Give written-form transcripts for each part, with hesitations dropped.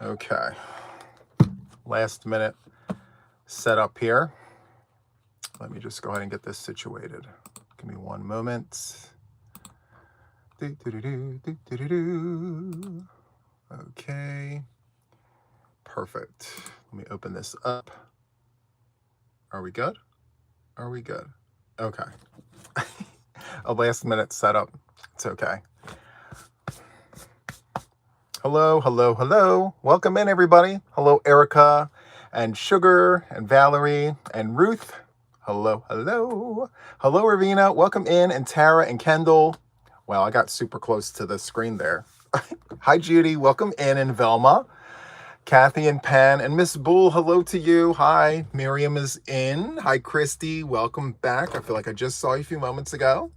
Okay. Last minute setup here. Let me just go ahead and get this situated. Give me one moment. Okay. Perfect. Let me open this up. Are we good? Are we good? Okay. A last minute setup. It's okay. Hello, hello, hello. Welcome in, everybody. Hello, Erica and Sugar and Valerie and Ruth. Hello, hello. Hello, Ravina. Welcome in. And Tara and Kendall. Wow, I got super close to the screen there. Hi, Judy. Welcome in. And Velma. Kathy and Penn and Miss Bull, hello to you. Hi, Miriam is in. Hi, Christy. Welcome back. I feel like I just saw you a few moments ago.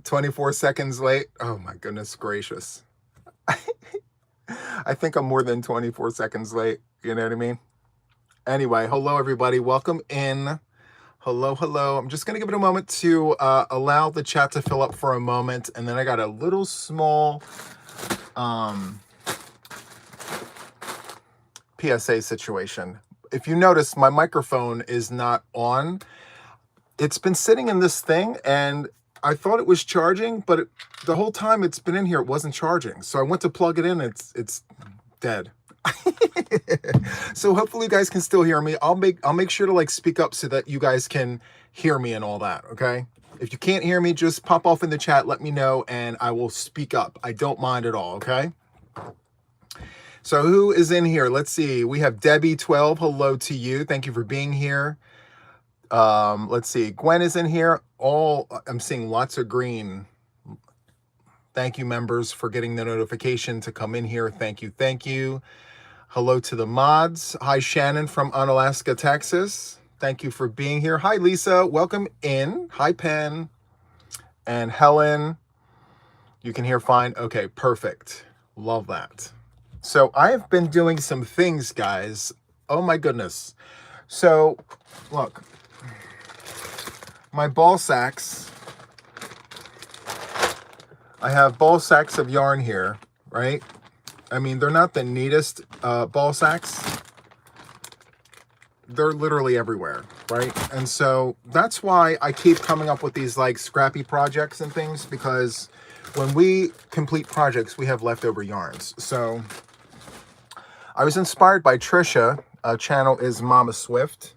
24 seconds late. Oh my goodness gracious. I think I'm more than 24 seconds late. You know what I mean? Anyway, hello everybody. Welcome in. Hello, hello. I'm just going to give it a moment to allow the chat to fill up for a moment. And then I got a little small PSA situation. If you notice, my microphone is not on. It's been sitting in this thing and I thought it was charging, but the whole time it's been in here, it wasn't charging. So I went to plug it in. It's dead. So hopefully you guys can still hear me. I'll make sure to like speak up so that you guys can hear me and all that. Okay. If you can't hear me, just pop off in the chat. Let me know and I will speak up. I don't mind at all. Okay. So who is in here? Let's see. We have Debbie 12. Hello to you. Thank you for being here. Let's see. Gwen is in here. I'm seeing lots of green. Thank you, members, for getting the notification to come in here. Thank you. Thank you. Hello to the mods. Hi, Shannon from Unalaska, Texas. Thank you for being here. Hi, Lisa. Welcome in. Hi, Penn and Helen. You can hear fine. Okay, perfect. Love that. So I have been doing some things, guys. Oh my goodness. So look, my ball sacks. I have ball sacks of yarn here, right? I mean, they're not the neatest ball sacks. They're literally everywhere, right? And so that's why I keep coming up with these like scrappy projects and things, because when we complete projects, we have leftover yarns. So I was inspired by Trisha. Channel is Mama Swift.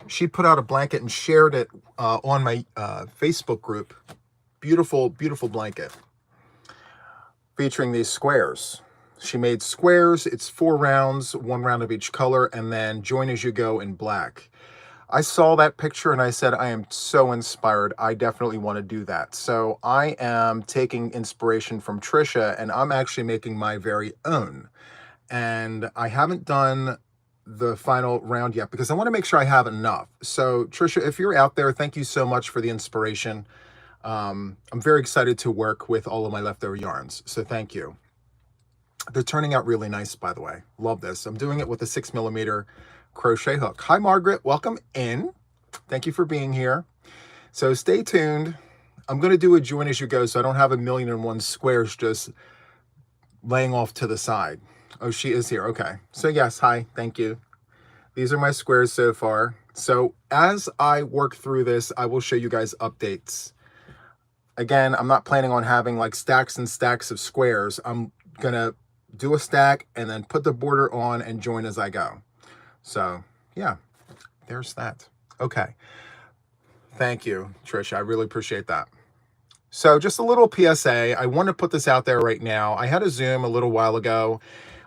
She put out a blanket and shared it on my Facebook group. Beautiful, beautiful blanket featuring these squares. She made squares. It's 4 rounds, 1 round of each color, and then join as you go in black. I saw that picture and I said, I am so inspired. I definitely want to do that. So I am taking inspiration from Trisha and I'm actually making my very own. And I haven't done the final round yet because I want to make sure I have enough. So Trisha, if you're out there, thank you so much for the inspiration. I'm very excited to work with all of my leftover yarns. So thank you. They're turning out really nice, by the way. Love this. I'm doing it with a 6mm crochet hook. Hi, Margaret. Welcome in. Thank you for being here. So stay tuned. I'm going to do a join as you go so I don't have 1,000,001 squares just laying off to the side. Oh, she is here. Okay. So yes, hi. Thank you. These are my squares so far. So as I work through this, I will show you guys updates. Again, I'm not planning on having like stacks and stacks of squares. I'm going to do a stack and then put the border on and join as I go. So yeah, there's that. Okay. Thank you, Trisha. I really appreciate that. So just a little PSA. I want to put this out there right now. I had a Zoom a little while ago.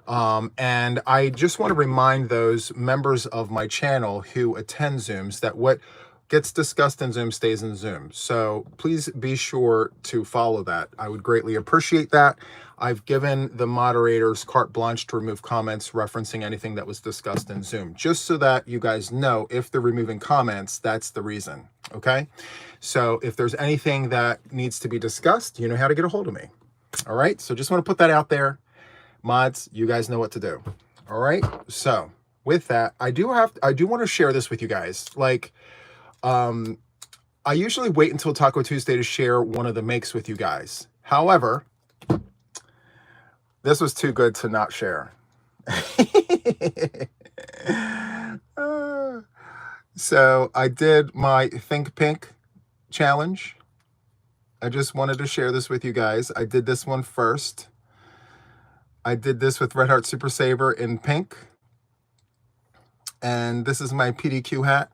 And I just want to remind those members of my channel who attend Zooms that what gets discussed in Zoom stays in Zoom. So please be sure to follow that. I would greatly appreciate that. I've given the moderators carte blanche to remove comments referencing anything that was discussed in Zoom, just so that you guys know if they're removing comments, that's the reason. Okay. So if there's anything that needs to be discussed, you know how to get a hold of me. All right. So just want to put that out there. Mods, you guys know what to do. All right. So with that, I do want to share this with you guys. Like, I usually wait until Taco Tuesday to share one of the makes with you guys. However, This was too good to not share. So I did my Think Pink challenge. I just wanted to share this with you guys. I did this one first. I did this with Red Heart Super Saver in pink. And this is my PDQ hat.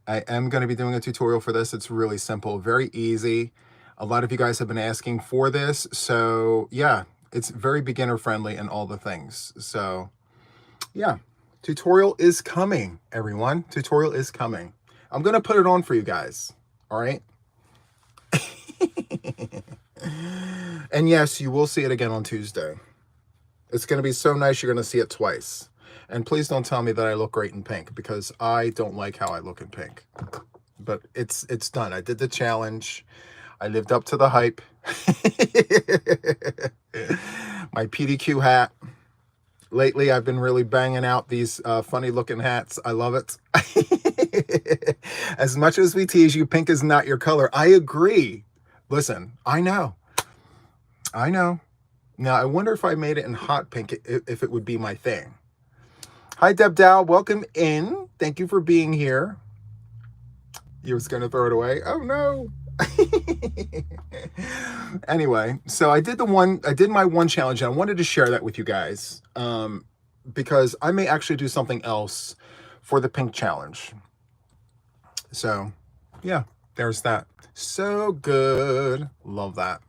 I am going to be doing a tutorial for this. It's really simple, very easy. A lot of you guys have been asking for this. So yeah, it's very beginner friendly and all the things. So yeah, tutorial is coming, everyone. Tutorial is coming. I'm going to put it on for you guys. All right. And yes, you will see it again on Tuesday. It's going to be so nice. You're going to see it twice. And please don't tell me that I look great in pink, because I don't like how I look in pink. But it's done. I did the challenge. I lived up to the hype. My PDQ hat. Lately, I've been really banging out these funny looking hats. I love it. As much as we tease you, pink is not your color. I agree. Listen, I know. I know. Now, I wonder if I made it in hot pink, if it would be my thing. Hi, Deb Dow. Welcome in. Thank you for being here. You was going to throw it away? Oh, no. Anyway, so I did my one challenge, and I wanted to share that with you guys, because I may actually do something else for the pink challenge. So yeah, there's that. So good. Love that.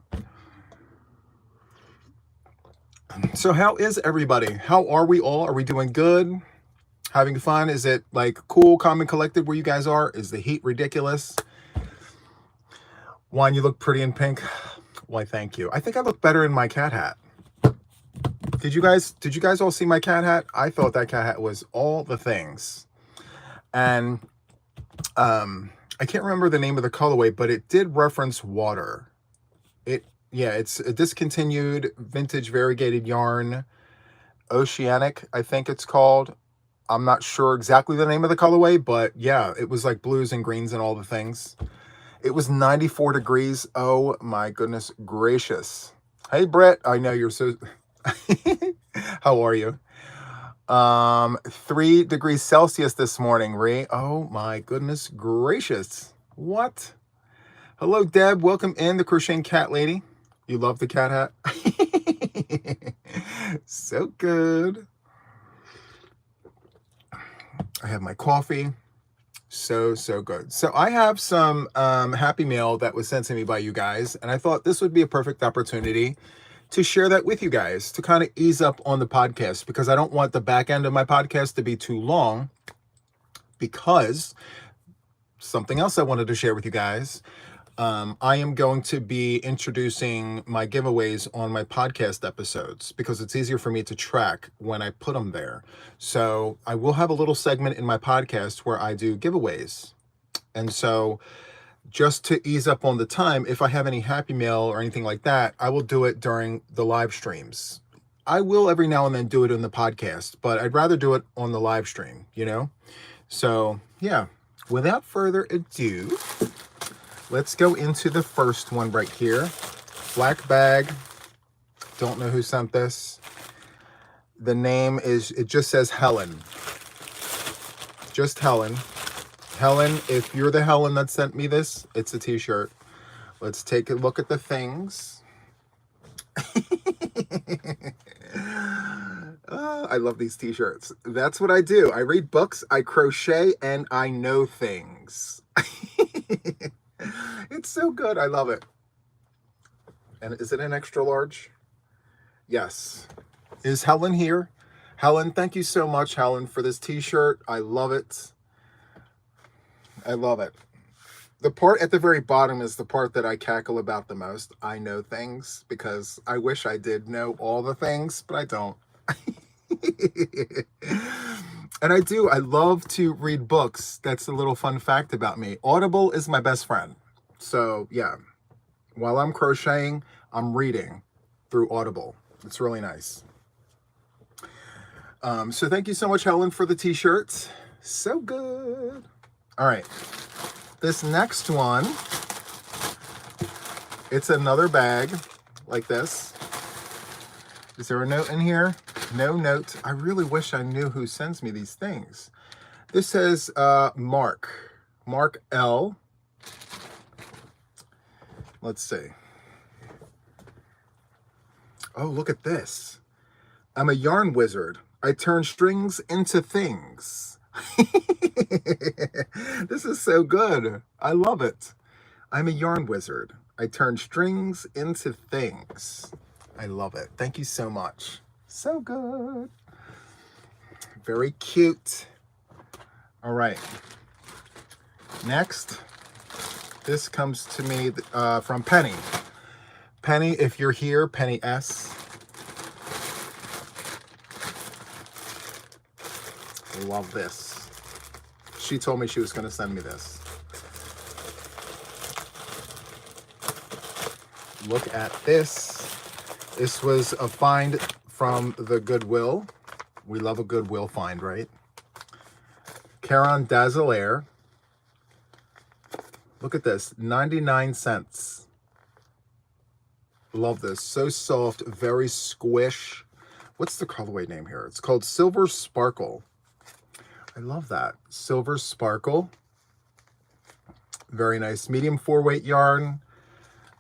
So how is everybody? How are we all? Are we doing good? Having fun? Is it like cool, calm, and collected where you guys are? Is the heat ridiculous? Juan, you look pretty in pink. Why, thank you. I think I look better in my cat hat. Did you guys all see my cat hat? I thought that cat hat was all the things. And I can't remember the name of the colorway, but it did reference water. It's a discontinued vintage variegated yarn, Oceanic, I think it's called. I'm not sure exactly the name of the colorway, but yeah, it was like blues and greens and all the things. It was 94 degrees. Oh my goodness gracious. Hey, Brett, I know you're so... How are you? 3 degrees Celsius this morning, Ree. Oh my goodness gracious. What? Hello, Deb. Welcome in, the Crocheting Cat Lady. You love the cat hat? So good. I have my coffee. So good. So I have some Happy Mail that was sent to me by you guys, and I thought this would be a perfect opportunity to share that with you guys, to kind of ease up on the podcast, because I don't want the back end of my podcast to be too long, because something else I wanted to share with you guys. I am going to be introducing my giveaways on my podcast episodes, because it's easier for me to track when I put them there. So I will have a little segment in my podcast where I do giveaways. And so just to ease up on the time, if I have any Happy Mail or anything like that, I will do it during the live streams. I will every now and then do it in the podcast, but I'd rather do it on the live stream, you know? So yeah, without further ado, let's go into the first one right here. Black bag. Don't know who sent this. The name is, it just says Helen. Just Helen. Helen, if you're the Helen that sent me this, it's a t-shirt. Let's take a look at the things. I love these t-shirts. That's what I do. I read books, I crochet, and I know things. It's so good. I love it. And is it an extra large? Yes. Is Helen here? Helen, thank you so much, Helen, for this t-shirt. I love it. I love it. The part at the very bottom is the part that I cackle about the most. I know things, because I wish I did know all the things, but I don't. And I do. I love to read books. That's a little fun fact about me. Audible is my best friend. So yeah, while I'm crocheting, I'm reading through Audible. It's really nice. So thank you so much, Helen, for the t-shirts. So good. All right. This next one, it's another bag like this. Is there a note in here? No note. I really wish I knew who sends me these things. This says Mark L. Let's see. Oh, look at this. I'm a yarn wizard. I turn strings into things. This is so good. I love it. I'm a yarn wizard. I turn strings into things. I love it. Thank you so much. So good. Very cute. All right. Next, this comes to me from Penny. Penny, if you're here, Penny S. Love this. She told me she was going to send me this. Look at this. This was a find from the Goodwill. We love a Goodwill find, right? Caron Dazzle. Look at this, 99 cents. Love this, so soft, very squish. What's the colorway name here? It's called Silver Sparkle. I love that, Silver Sparkle. Very nice, medium 4-weight yarn.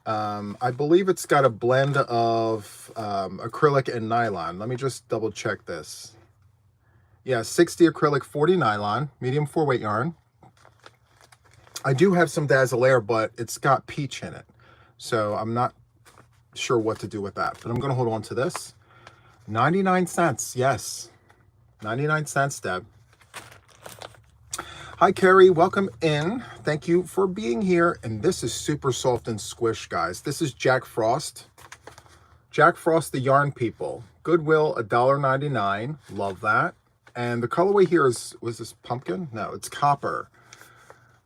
I believe it's got a blend of acrylic and nylon. Let me just double check this. Yeah, 60 acrylic, 40 nylon, medium 4-weight yarn. I do have some Dazzle, but it's got peach in it. So I'm not sure what to do with that. But I'm going to hold on to this. 99 cents, yes. 99 cents, Deb. Hi, Carrie. Welcome in. Thank you for being here. And this is super soft and squish, guys. This is Jack Frost. Jack Frost, the Yarn People. Goodwill, $1.99. Love that. And the colorway here is, was this pumpkin? No, it's copper.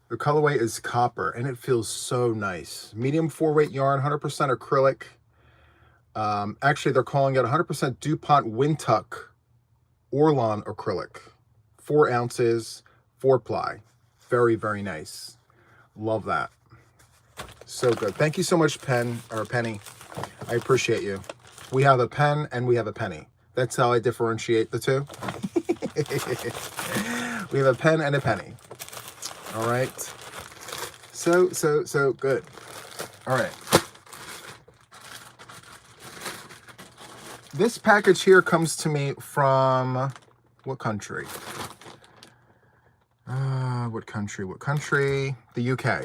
The colorway is copper, and it feels so nice. Medium 4-weight yarn, 100% acrylic. Actually, they're calling it 100% DuPont Windtuck Orlon acrylic. 4 ounces, 4-ply. Very, very nice. Love that. So good. Thank you so much, Penny. I appreciate you. We have a pen and we have a penny. That's how I differentiate the two. We have a pen and a penny. All right. So good. All right. This package here comes to me from what country? What country? The UK.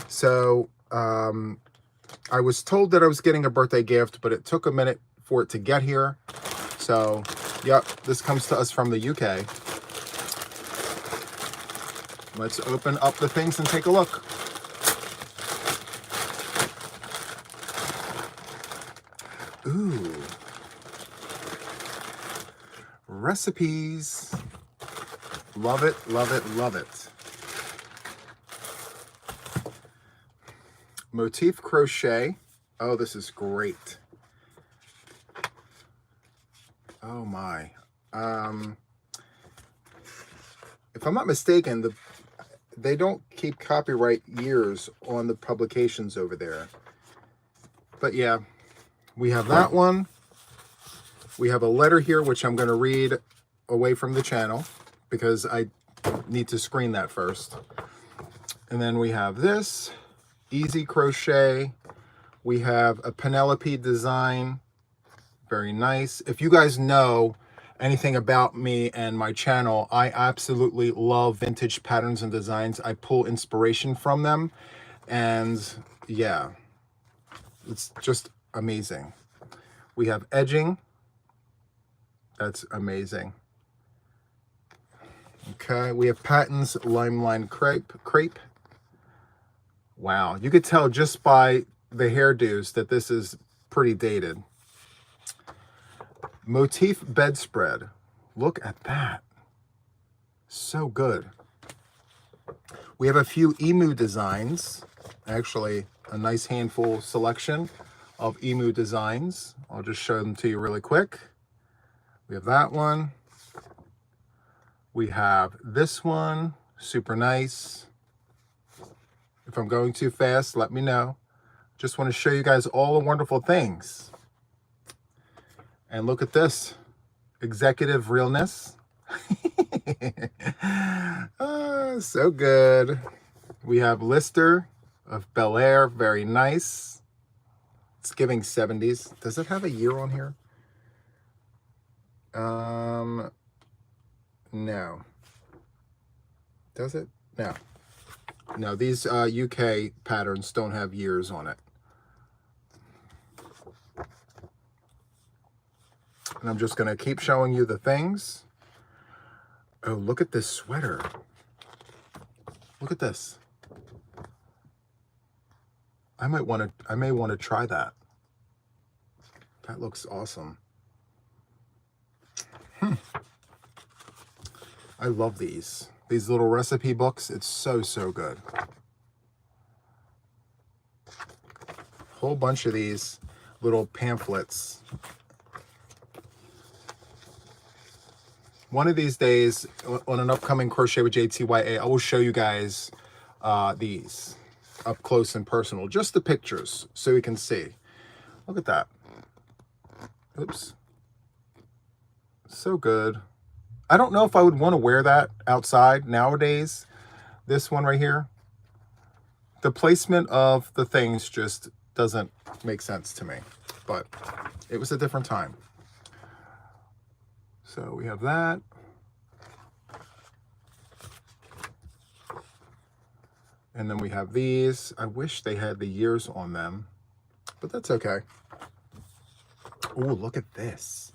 So, I was told that I was getting a birthday gift, but it took a minute for it to get here. So, yep, this comes to us from the UK. Let's open up the things and take a look. Ooh. Recipes. Love it, love it, love it. Motif crochet. Oh, this is great. Oh my. If I'm not mistaken, they don't keep copyright years on the publications over there. But yeah, we have that one. We have a letter here, which I'm going to read away from the channel because I need to screen that first. And then we have this, easy crochet. We have a Penelope design. Very nice. If you guys know anything about me and my channel, I absolutely love vintage patterns and designs. I pull inspiration from them. And yeah, it's just amazing. We have edging. That's amazing. Okay, we have Patton's Limelight Crepe. Wow, you could tell just by the hairdos that this is pretty dated. Motif bedspread. Look at that. So good. We have a few emu designs. Actually, a nice handful selection of emu designs. I'll just show them to you really quick. We have that one. We have this one. Super nice. If I'm going too fast, let me know. Just want to show you guys all the wonderful things. And look at this. Executive realness. So good. We have Lister of Bel Air. Very nice. It's giving 70s. Does it have a year on here? No. Does it? No. No, these UK patterns don't have years on it. And I'm just going to keep showing you the things. Oh, look at this sweater. Look at this. I may want to try that. That looks awesome. I love these little recipe books. It's so, so good. Whole bunch of these little pamphlets. One of these days, on an upcoming Crochet with JTYA, I will show you guys these up close and personal. Just the pictures, so you can see. Look at that. Oops. So good. I don't know if I would want to wear that outside nowadays. This one right here. The placement of the things just doesn't make sense to me. But it was a different time. So we have that. And then we have these. I wish they had the years on them, but that's okay. Oh, look at this.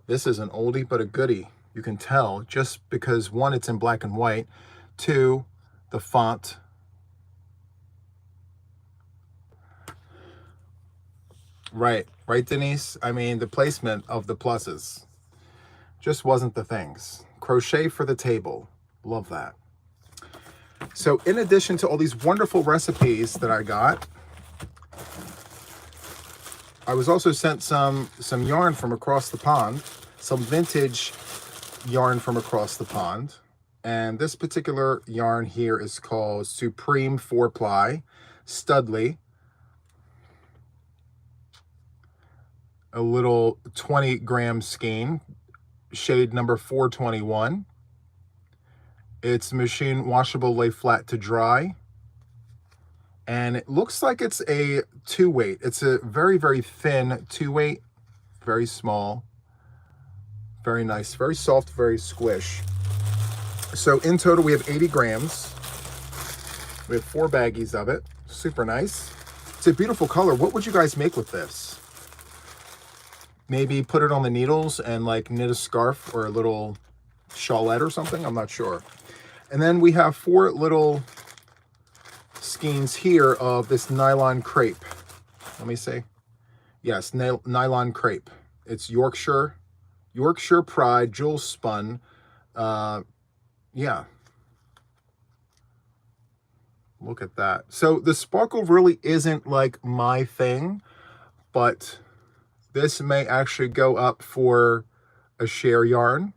This is an oldie but a goodie. You can tell just because, one, it's in black and white. Two, the font. Right, Denise? I mean, the placement of the pluses just wasn't the things. Crochet for the table. Love that. So in addition to all these wonderful recipes that I got, I was also sent some yarn from across the pond, some vintage yarn from across the pond. And this particular yarn here is called Supreme 4-ply Studley. A little 20-gram skein, shade number 421. It's machine washable, lay flat to dry. And it looks like it's a 2-weight. It's a very, very thin 2-weight, very small, very nice, very soft, very squish. So in total, we have 80 grams. We have 4 baggies of it. Super nice. It's a beautiful color. What would you guys make with this? Maybe put it on the needles and like knit a scarf or a little shawlette or something. I'm not sure. And then we have 4 little skeins here of this nylon crepe. Let me see. Yes, nylon crepe. It's Yorkshire Pride jewel spun. Yeah. Look at that. So the sparkle really isn't like my thing, but this may actually go up for a share yarn.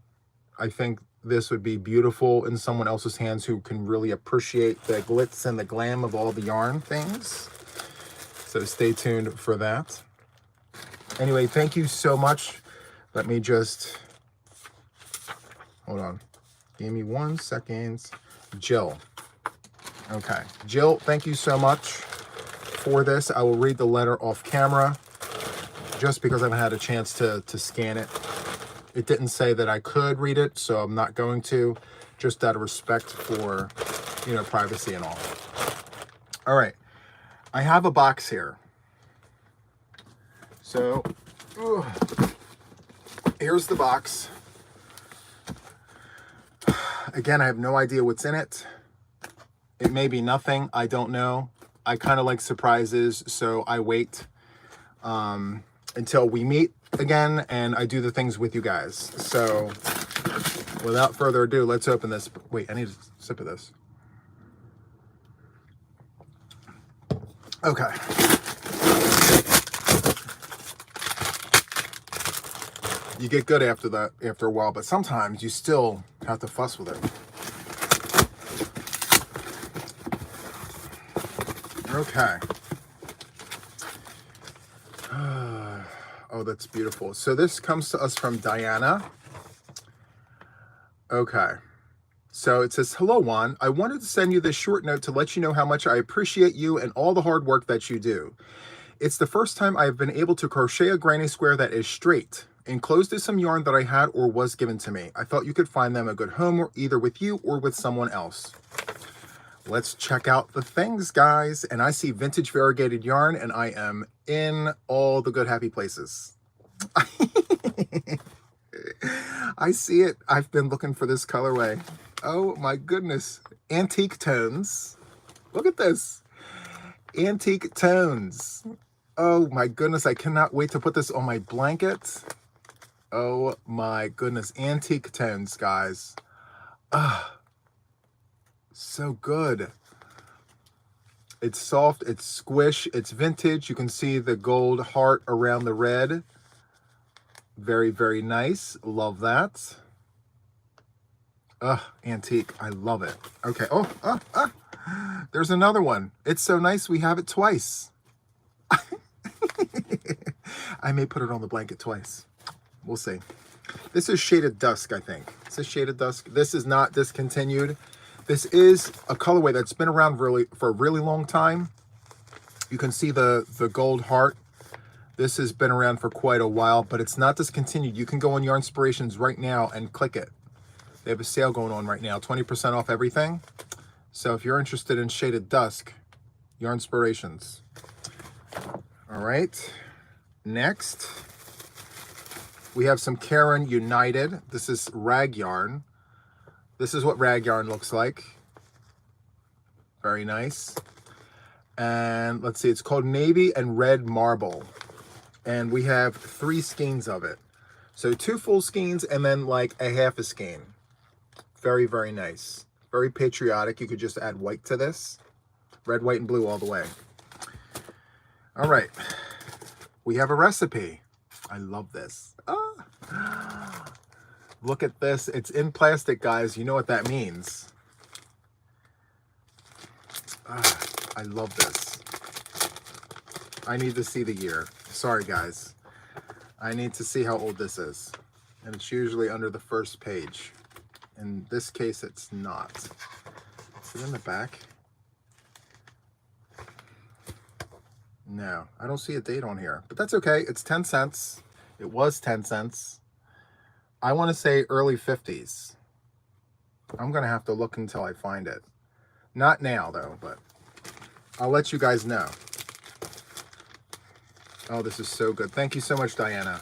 I think this would be beautiful in someone else's hands who can really appreciate the glitz and the glam of all the yarn things. So stay tuned for that. Anyway, thank you so much. Let me just, hold on. Give me 1 second. Jill. Okay. Jill, thank you so much for this. I will read the letter off camera just because I haven't had a chance to scan it. It didn't say that I could read it, so I'm not going to, just out of respect for, you know, privacy and all. All right. I have a box here. So, here's the box. Again, I have no idea what's in it. It may be nothing. I don't know. I kind of like surprises, so I wait until we meet again and I do the things with you guys. So without further ado, let's open this. Wait, I need a sip of this. Okay. You get good after that, after a while, but sometimes you still have to fuss with it. Okay. Oh, that's beautiful. So this comes to us from Diana. Okay. So it says, hello, Juan. I wanted to send you this short note to let you know how much I appreciate you and all the hard work that you do. It's the first time I have been able to crochet a granny square that is straight. Enclosed is some yarn that I had or was given to me. I thought you could find them a good home either with you or with someone else. Let's check out the things, guys. And I see vintage variegated yarn and I am in all the good happy places. I see it. I've been looking for this colorway. Oh my goodness. Antique tones. Look at this. Antique tones. Oh my goodness. I cannot wait to put this on my blanket. Oh my goodness. Antique tones, guys. Ah, so good. It's soft. It's squish. It's vintage. You can see the gold heart around the red. Very, very nice. Love that. Antique. I love it. Okay. There's another one. It's so nice we have it twice. I may put it on the blanket twice. We'll see. This is Shaded Dusk, I think. Is this Shaded Dusk? This is not discontinued. This is a colorway that's been around for a really long time. You can see the gold heart. This has been around for quite a while, but it's not discontinued. You can go on Yarnspirations right now and click it. They have a sale going on right now, 20% off everything. So if you're interested in Shaded Dusk, Yarnspirations. All right, next, we have some Karen United. This is rag yarn. This is what rag yarn looks like. Very nice. And let's see, it's called Navy and Red Marble. And we have 3 skeins of it. So 2 full skeins and then like a half a skein. Very, very nice. Very patriotic. You could just add white to this. Red, white, and blue all the way. All right. We have a recipe. I love this. Look at this. It's in plastic, guys. You know what that means. I love this. I need to see the year. Sorry, guys. I need to see how old this is. And it's usually under the first page. In this case, it's not. Is it in the back? No, I don't see a date on here. But that's okay. It's 10 cents. It was 10 cents. I want to say early 50s. I'm going to have to look until I find it. Not now, though, but I'll let you guys know. Oh, this is so good. Thank you so much, Diana.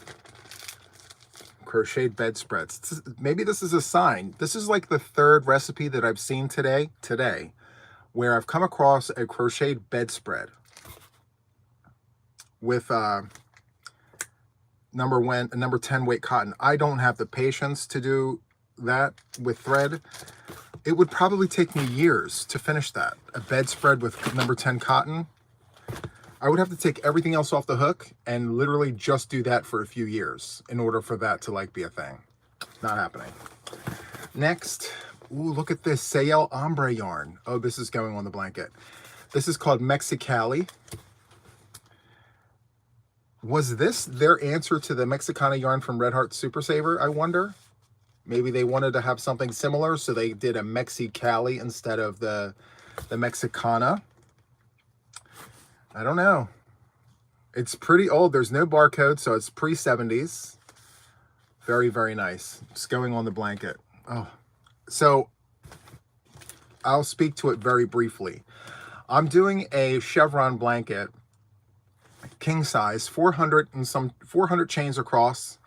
Crocheted bedspreads. Maybe this is a sign. This is like the 3rd recipe that I've seen today, where I've come across a crocheted bedspread with number 10 weight cotton. I don't have the patience to do that with thread. It would probably take me years to finish that. A bedspread with number 10 cotton. I would have to take everything else off the hook and literally just do that for a few years in order for that to like be a thing. Not happening. Next, ooh, look at this Sayel ombre yarn. Oh, this is going on the blanket. This is called Mexicali. Was this their answer to the Mexicana yarn from Red Heart Super Saver, I wonder? Maybe they wanted to have something similar, so they did a Mexicali instead of the Mexicana. I don't know. It's pretty old. There's no barcode, so it's pre-70s. Very, very nice. Just going on the blanket. Oh, so I'll speak to it very briefly. I'm doing a chevron blanket, king size, 400 chains across,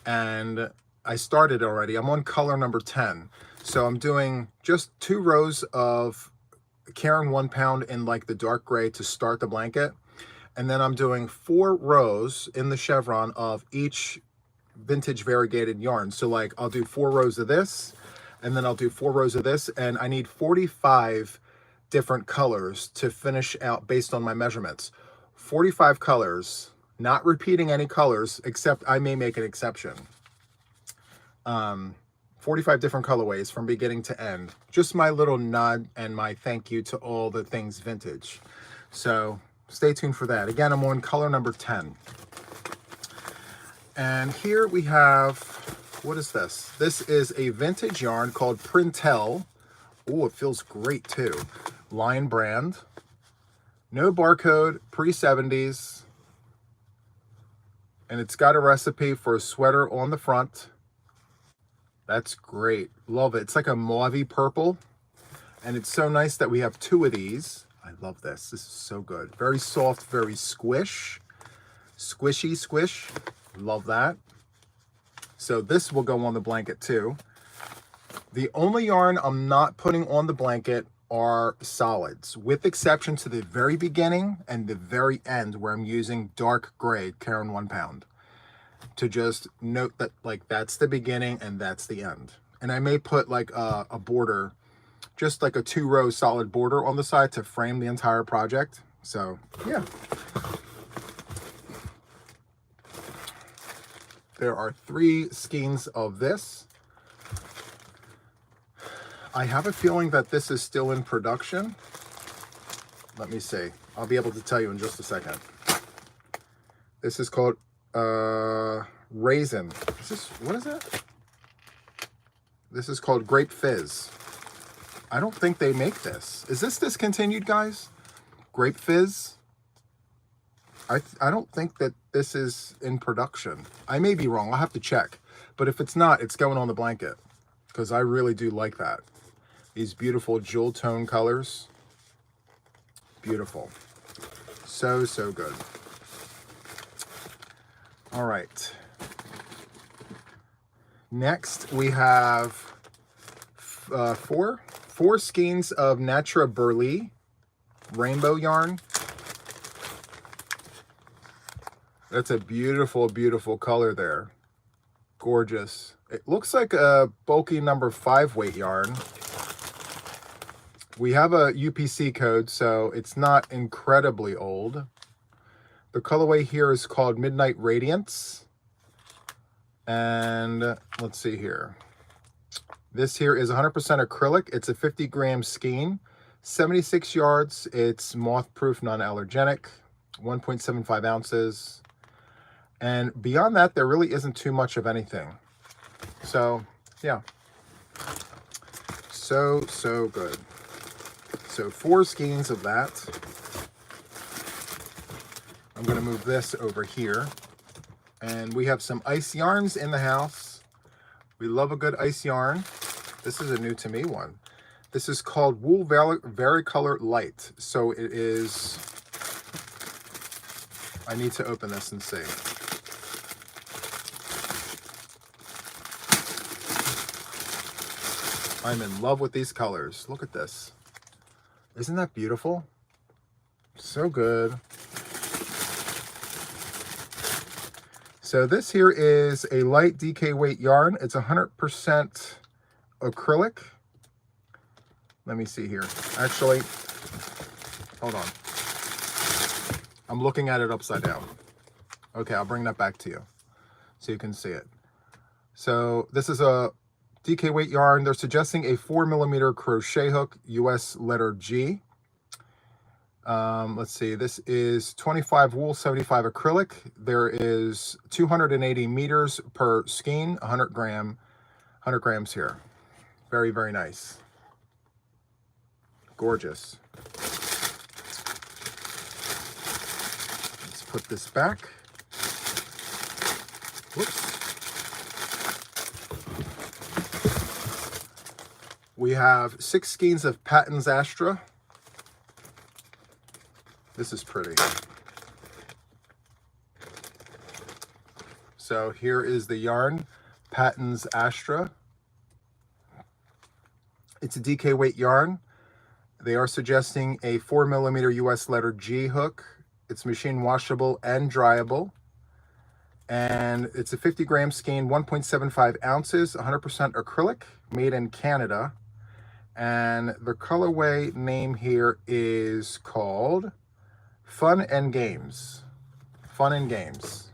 and I started already. I'm on color number 10. So I'm doing just 2 rows of Karen 1 pound in like the dark gray to start the blanket. And then I'm doing 4 rows in the chevron of each vintage variegated yarn. So like I'll do 4 rows of this, and then I'll do 4 rows of this, and I need 45 different colors to finish out based on my measurements. 45 colors, not repeating any colors, except I may make an exception. 45 different colorways from beginning to end. Just my little nod and my thank you to all the things vintage. So stay tuned for that. Again, I'm on color number 10. And here we have, what is this? This is a vintage yarn called Printel. Oh, it feels great too. Lion brand. No barcode, pre-70s. And it's got a recipe for a sweater on the front. That's great. Love it. It's like a mauvey purple. And it's so nice that we have 2 of these. I love this. This is so good. Very soft, very squish. Squishy squish. Love that. So this will go on the blanket too. The only yarn I'm not putting on the blanket are solids, with exception to the very beginning and the very end where I'm using dark gray Karen 1 pound to just note that like that's the beginning and that's the end. And I may put like a border, just like a 2-row solid border on the side to frame the entire project. So yeah. There are 3 skeins of this. I have a feeling that this is still in production. Let me see. I'll be able to tell you in just a second. This is called Raisin. What is that? This is called Grape Fizz. I don't think they make this. Is this discontinued, guys? Grape Fizz? I don't think that this is in production. I may be wrong. I'll have to check. But if it's not, it's going on the blanket because I really do like that. These beautiful jewel tone colors. Beautiful. So, so good. All right. Next, we have 4 skeins of Natra Burley rainbow yarn. That's a beautiful, beautiful color there. Gorgeous. It looks like a bulky number 5 weight yarn. We have a UPC code, so it's not incredibly old. The colorway here is called Midnight Radiance. And let's see here. This here is 100% acrylic. It's a 50-gram skein, 76 yards. It's moth-proof, non-allergenic, 1.75 ounces. And beyond that, there really isn't too much of anything. So, yeah. So, so good. So 4 skeins of that. I'm going to move this over here. And we have some ice yarns in the house. We love a good ice yarn. This is a new to me one. This is called Wool Varicolor Light. So it is, I need to open this and see. I'm in love with these colors. Look at this. Isn't that beautiful? So good. So this here is a light DK weight yarn. It's 100% acrylic. Let me see here. Actually, hold on. I'm looking at it upside down. Okay, I'll bring that back to you so you can see it. So this is a DK weight yarn. They're suggesting a 4mm crochet hook, US letter G. Let's see, this is 25 wool, 75 acrylic. There is 280 meters per skein, 100 grams here. Very, very nice. Gorgeous. Let's put this back. Whoops. We have 6 skeins of Patton's Astra. This is pretty. So here is the yarn, Patton's Astra. It's a DK weight yarn. They are suggesting a 4mm US letter G hook. It's machine washable and dryable. And it's a 50-gram skein, 1.75 ounces, 100% acrylic, made in Canada. And the colorway name here is called Fun and Games. Fun and Games.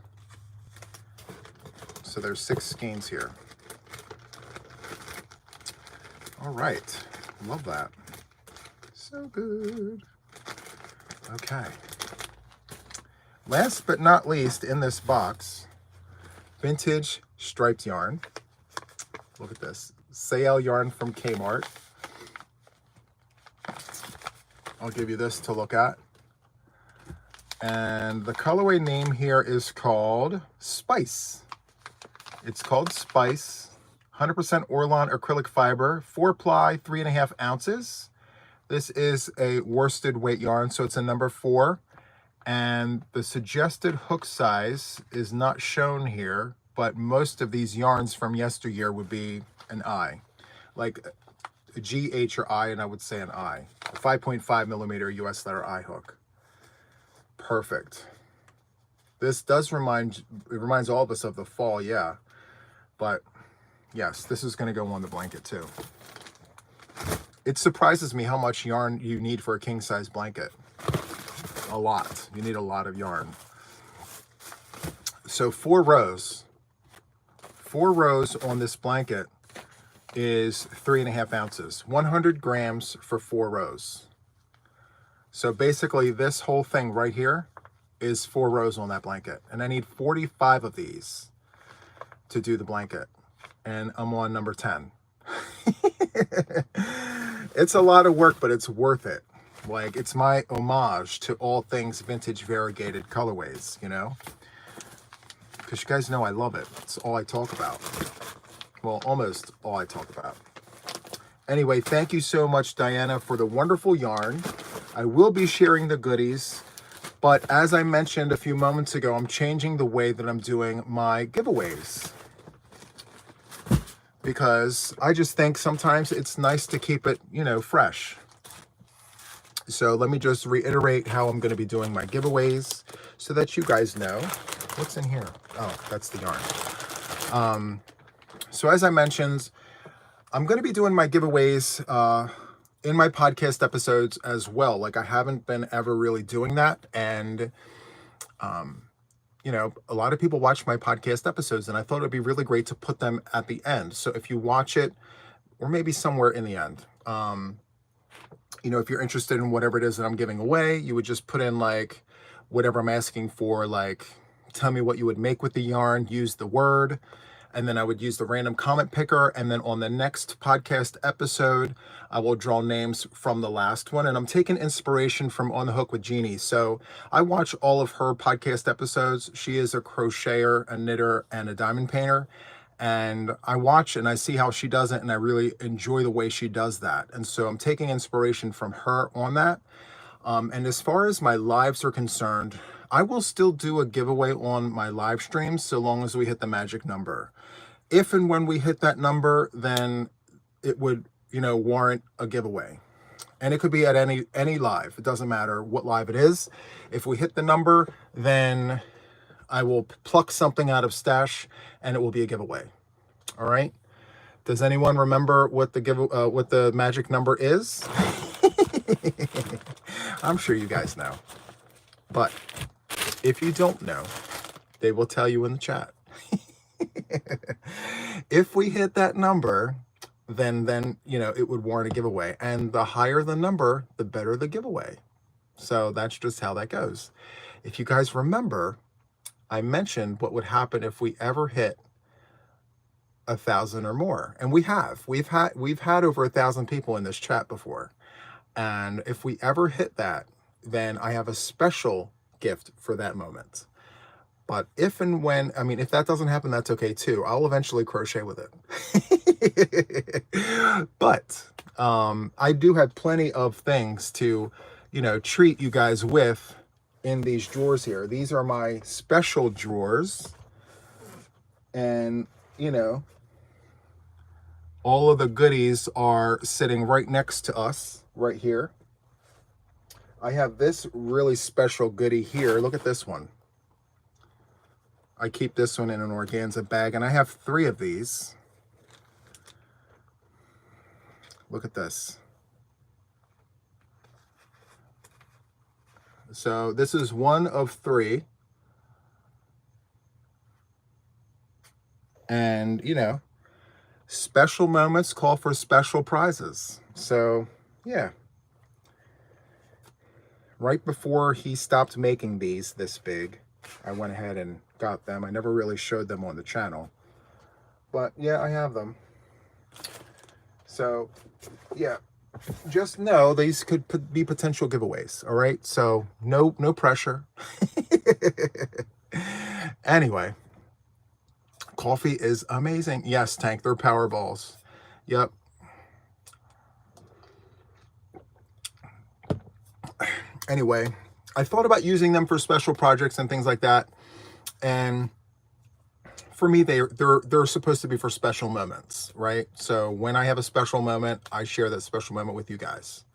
So there's 6 skeins here. All right. Love that. So good. Okay. Last but not least in this box, vintage striped yarn. Look at this. Sale yarn from Kmart. I'll give you this to look at. And the colorway name here is called Spice. It's called Spice. 100% Orlon acrylic fiber, 4-ply, 3.5 ounces. This is a worsted weight yarn, so it's a number 4. And the suggested hook size is not shown here, but most of these yarns from yesteryear would be an I, like a G, H, or I, and I would say an I. A 5.5 millimeter US letter I hook. Perfect. This does reminds all of us of the fall, yeah. But yes, this is going to go on the blanket too. It surprises me how much yarn you need for a king size blanket. A lot. You need a lot of yarn. So 4 rows. 4 rows on this blanket is 3.5 ounces. 100 grams for 4 rows. So basically this whole thing right here is 4 rows on that blanket. And I need 45 of these to do the blanket. And I'm on number 10. It's a lot of work, but it's worth it. Like, it's my homage to all things vintage variegated colorways, you know? Because you guys know I love it. It's all I talk about. Well, almost all I talk about. Anyway, thank you so much, Diana, for the wonderful yarn. I will be sharing the goodies, but as I mentioned a few moments ago, I'm changing the way that I'm doing my giveaways. Because I just think sometimes it's nice to keep it, you know, fresh. So let me just reiterate how I'm going to be doing my giveaways so that you guys know. What's in here? Oh, that's the yarn. So as I mentioned, I'm going to be doing my giveaways in my podcast episodes as well. Like, I haven't been ever really doing that. And, you know, a lot of people watch my podcast episodes, and I thought it'd be really great to put them at the end. So if you watch it, or maybe somewhere in the end, you know, if you're interested in whatever it is that I'm giving away, you would just put in like whatever I'm asking for, like tell me what you would make with the yarn, use the word, and then I would use the random comment picker. And then on the next podcast episode, I will draw names from the last one. And I'm taking inspiration from On the Hook with Jeannie. So I watch all of her podcast episodes. She is a crocheter, a knitter, and a diamond painter. And I watch and I see how she does it, and I really enjoy the way she does that. And so I'm taking inspiration from her on that. And as far as my lives are concerned, I will still do a giveaway on my live streams so long as we hit the magic number. If and when we hit that number, then it would, you know, warrant a giveaway. And it could be at any live. It doesn't matter what live it is. If we hit the number, then I will pluck something out of stash and it will be a giveaway. All right. Does anyone remember what the magic number is? I'm sure you guys know. But if you don't know, they will tell you in the chat. If we hit that number, then you know, it would warrant a giveaway. And the higher the number, the better the giveaway. So that's just how that goes. If you guys remember, I mentioned what would happen if we ever hit 1,000 or more. And we've had over 1,000 people in this chat before. And if we ever hit that, then I have a special gift for that moment. But if and when, I mean, if that doesn't happen, that's okay too. I'll eventually crochet with it. But I do have plenty of things to, you know, treat you guys with in these drawers here. These are my special drawers. And, you know, all of the goodies are sitting right next to us right here. I have this really special goodie here. Look at this one. I keep this one in an organza bag, and I have 3 of these. Look at this. So this is one of 3. And, you know, special moments call for special prizes. So, yeah. Right before he stopped making these this big, I went ahead and got them. I never really showed them on the channel, but yeah, I have them. So yeah, just know these could be potential giveaways. All right, so no pressure. Anyway, coffee is amazing. Yes, Tank, they're power balls. Yep. Anyway, I thought about using them for special projects and things like that, and for me, they're supposed to be for special moments, right? So when I have a special moment, I share that special moment with you guys.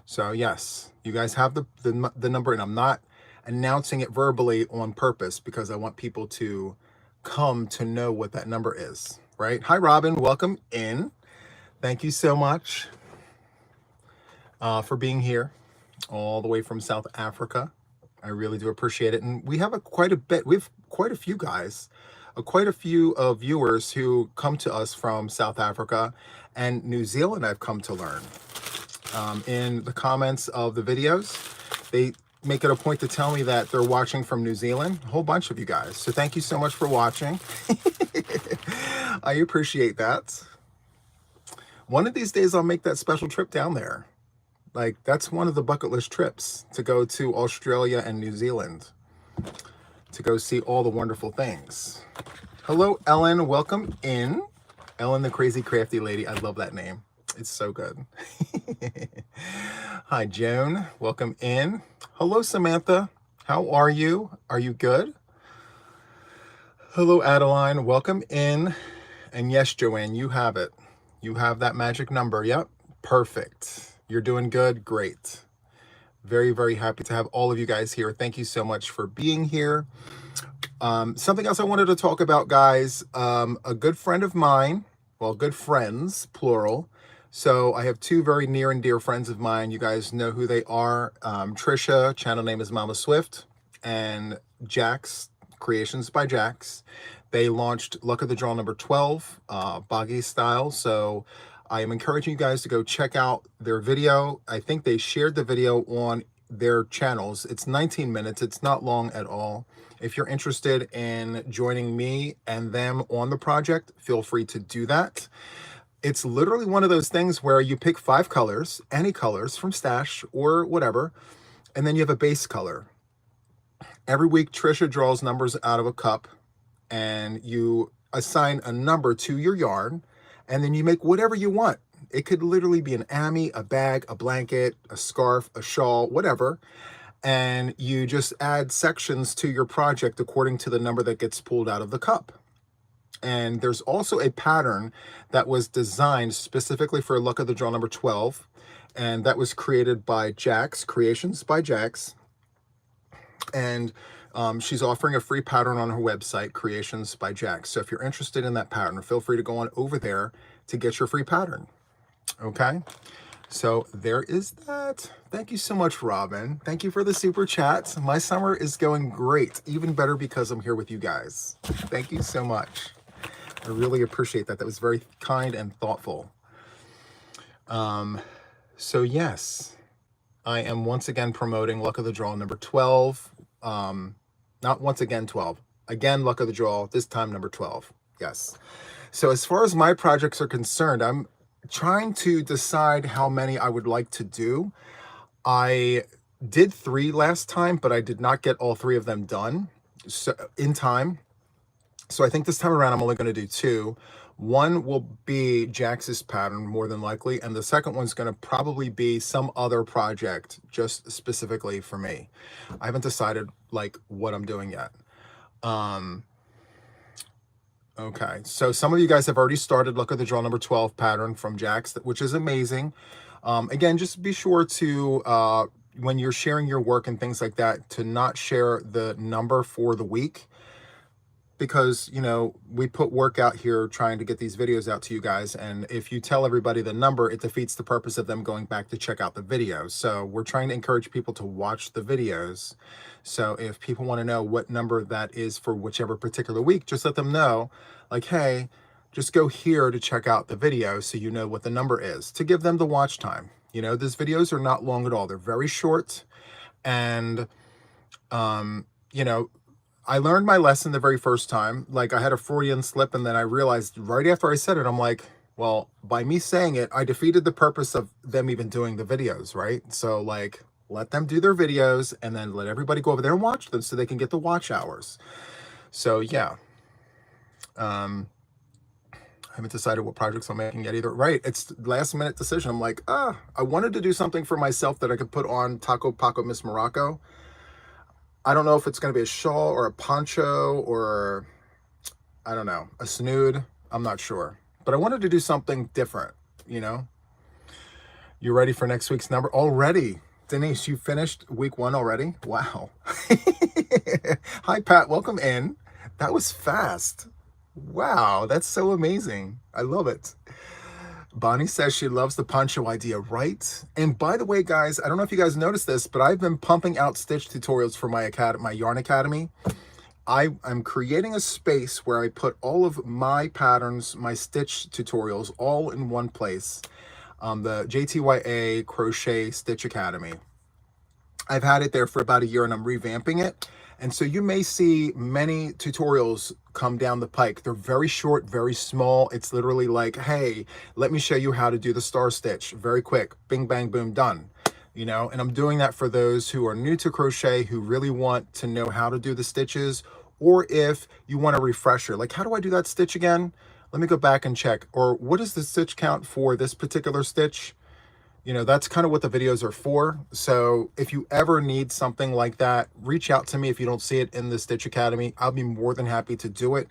So yes, you guys have the number, and I'm not announcing it verbally on purpose because I want people to come to know what that number is, right? Hi, Robin, welcome in. Thank you so much for being here all the way from South Africa. I really do appreciate it. And we have quite a few guys, quite a few viewers who come to us from South Africa and New Zealand. I've come to learn in the comments of the videos, they make it a point to tell me that they're watching from New Zealand, a whole bunch of you guys. So thank you so much for watching. I appreciate that. One of these days I'll make that special trip down there. Like, that's one of the bucket list trips, to go to Australia and New Zealand to go see all the wonderful things. Hello, Ellen. Welcome in. Ellen, the crazy crafty lady. I love that name. It's so good. Hi, Joan. Welcome in. Hello, Samantha. How are you? Are you good? Hello, Adeline. Welcome in. And yes, Joanne, you have it. You have that magic number. Yep. Perfect. You're doing good. Great. Very, very happy to have all of you guys here. Thank you so much for being here. Something else I wanted to talk about, guys. A good friend of mine, well, good friends, plural. So I have two very near and dear friends of mine. You guys know who they are. Trisha, channel name is Mama Swift, and Jax, Creations by Jax. They launched Luck of the Draw number 12, Boggy style. So I am encouraging you guys to go check out their video. I think they shared the video on their channels. It's 19 minutes. It's not long at all. If you're interested in joining me and them on the project, feel free to do that. It's literally one of those things where you pick 5 colors, any colors from Stash or whatever, and then you have a base color. Every week, Trisha draws numbers out of a cup, and you assign a number to your yarn, and then you make whatever you want. It could literally be an ami, a bag, a blanket, a scarf, a shawl, whatever. And you just add sections to your project according to the number that gets pulled out of the cup. And there's also a pattern that was designed specifically for Luck of the Draw number 12. And that was created by Jax, Creations by Jax. And she's offering a free pattern on her website, Creations by Jax. So if you're interested in that pattern, feel free to go on over there to get your free pattern. Okay? So there is that. Thank you so much, Robin. Thank you for the super chats. My summer is going great, even better because I'm here with you guys. Thank you so much. I really appreciate that. That was very kind and thoughtful. So yes, I am once again promoting Luck of the Draw number 12. Not once again 12. Again, Luck of the Draw, this time number 12. Yes. So as far as my projects are concerned, I'm trying to decide how many I would like to do. I did 3 last time, but I did not get all 3 of them done in time. So I think this time around, I'm only going to do 2. One will be Jax's pattern, more than likely, and the second one's going to probably be some other project just specifically for me. I haven't decided like what I'm doing yet. Okay, so some of you guys have already started Luck of the Draw number 12 pattern from Jax, which is amazing. Again, just be sure to, when you're sharing your work and things like that, to not share the number for the week. Because, you know, we put work out here trying to get these videos out to you guys. And if you tell everybody the number, it defeats the purpose of them going back to check out the videos. So we're trying to encourage people to watch the videos. So if people want to know what number that is for whichever particular week, just let them know, like, hey, just go here to check out the video so you know what the number is, to give them the watch time. You know, these videos are not long at all. They're very short. And, you know, I learned my lesson the very first time. Like, I had a Freudian slip, and then I realized right after I said it, I'm like, well, by me saying it, I defeated the purpose of them even doing the videos, right? So, like, let them do their videos and then let everybody go over there and watch them so they can get the watch hours. So, yeah. I haven't decided what projects I'm making yet either. Right. It's last minute decision. I'm like, I wanted to do something for myself that I could put on Taco Paco Miss Morocco. I don't know if it's going to be a shawl or a poncho or, I don't know, a snood. I'm not sure. But I wanted to do something different, you know? You ready for next week's number? Already. Denise, you finished week 1 already? Wow. Hi, Pat. Welcome in. That was fast. Wow, that's so amazing. I love it. Bonnie says she loves the poncho idea, right? And by the way, guys, I don't know if you guys noticed this, but I've been pumping out stitch tutorials for my Yarn Academy. I'm creating a space where I put all of my patterns, my stitch tutorials, all in one place. The JTYA Crochet Stitch Academy. I've had it there for about a year and I'm revamping it. And so you may see many tutorials come down the pike. They're very short, very small. It's literally like, hey, let me show you how to do the star stitch. Very quick, bing, bang, boom, done. You know, and I'm doing that for those who are new to crochet, who really want to know how to do the stitches, or if you want a refresher, like, how do I do that stitch again? Let me go back and check. Or what is the stitch count for this particular stitch? You know, that's kind of what the videos are for. So if you ever need something like that, reach out to me if you don't see it in the Stitch Academy. I'll be more than happy to do it.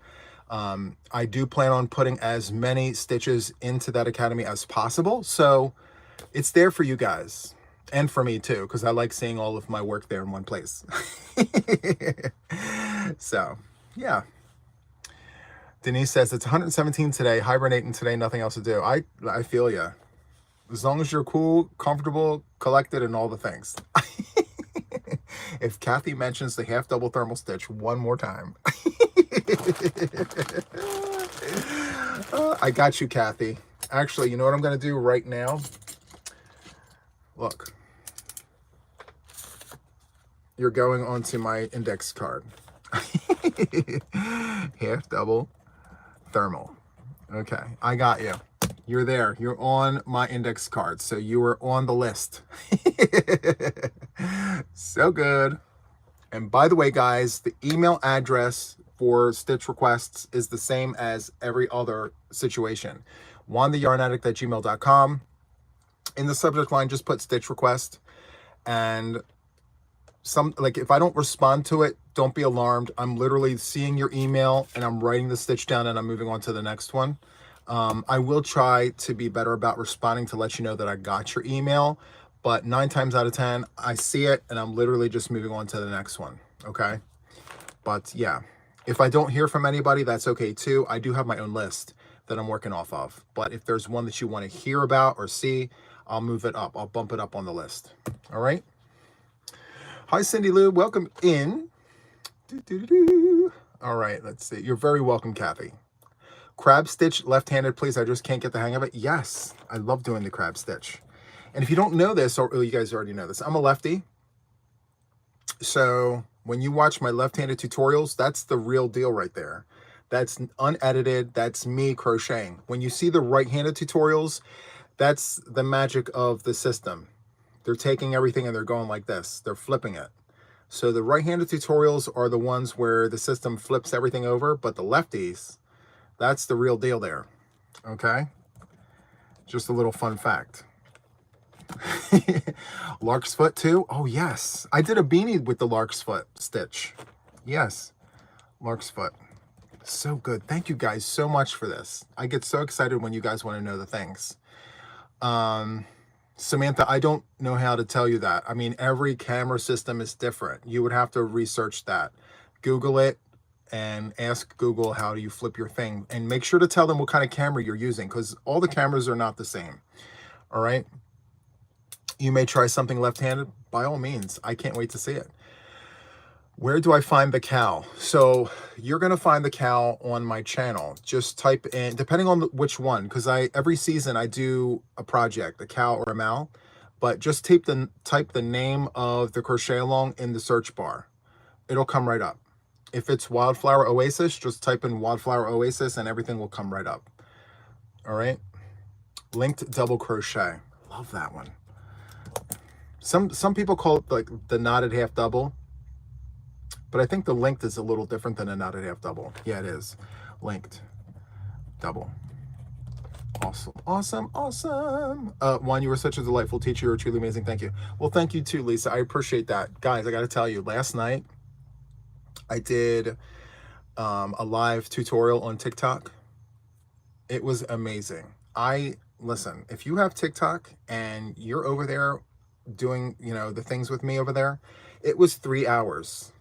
I do plan on putting as many stitches into that academy as possible. So it's there for you guys and for me too, because I like seeing all of my work there in one place. So, yeah. Denise says it's 117 today, hibernating today, nothing else to do. I feel ya. As long as you're cool, comfortable, collected, and all the things. If Kathy mentions the half double thermal stitch one more time. I got you, Kathy. Actually, you know what I'm going to do right now? Look. You're going onto my index card. Half double thermal. Okay, I got you. You're there. You're on my index card. So you were on the list. So good. And by the way, guys, the email address for stitch requests is the same as every other situation. juantheyarnaddict@gmail.com. In the subject line, just put stitch request. And if I don't respond to it, don't be alarmed. I'm literally seeing your email and I'm writing the stitch down and I'm moving on to the next one. I will try to be better about responding to let you know that I got your email, but 9 times out of 10, I see it and I'm literally just moving on to the next one. Okay. But yeah, if I don't hear from anybody, that's okay too. I do have my own list that I'm working off of, but if there's one that you want to hear about or see, I'll move it up. I'll bump it up on the list. All right. Hi, Cindy Lou. Welcome in. All right. Let's see. You're very welcome, Kathy. Crab stitch left-handed, please. I just can't get the hang of it. Yes, I love doing the crab stitch. And if you don't know this, or you guys already know this, I'm a lefty. So when you watch my left-handed tutorials, that's the real deal right there. That's unedited. That's me crocheting. When you see the right-handed tutorials, that's the magic of the system. They're taking everything and they're going like this. They're flipping it. So the right-handed tutorials are the ones where the system flips everything over, but the lefties, that's the real deal there. Okay? Just a little fun fact. Lark's foot too? Oh, yes. I did a beanie with the lark's foot stitch. Yes. Lark's foot. So good. Thank you guys so much for this. I get so excited when you guys want to know the things. Samantha, I don't know how to tell you that. I mean, every camera system is different. You would have to research that. Google it and ask Google how do you flip your thing. And make sure to tell them what kind of camera you're using, because all the cameras are not the same. All right? You may try something left-handed. By all means. I can't wait to see it. Where do I find the cow? So you're going to find the cow on my channel. Just type in, depending on which one, because every season I do a project, a cow or a mal, but just type the name of the crochet along in the search bar. It'll come right up. If it's Wildflower Oasis, just type in Wildflower Oasis and everything will come right up. All right. Linked double crochet. Love that one. Some people call it like the knotted half double, but I think the linked is a little different than a knotted half double. Yeah, it is. Linked double. Awesome, awesome, awesome. Juan, you were such a delightful teacher. You were truly amazing. Thank you. Well, thank you too, Lisa. I appreciate that. Guys, I got to tell you, last night I did a live tutorial on TikTok. It was amazing. Listen, if you have TikTok and you're over there doing, the things with me over there, it was 3 hours.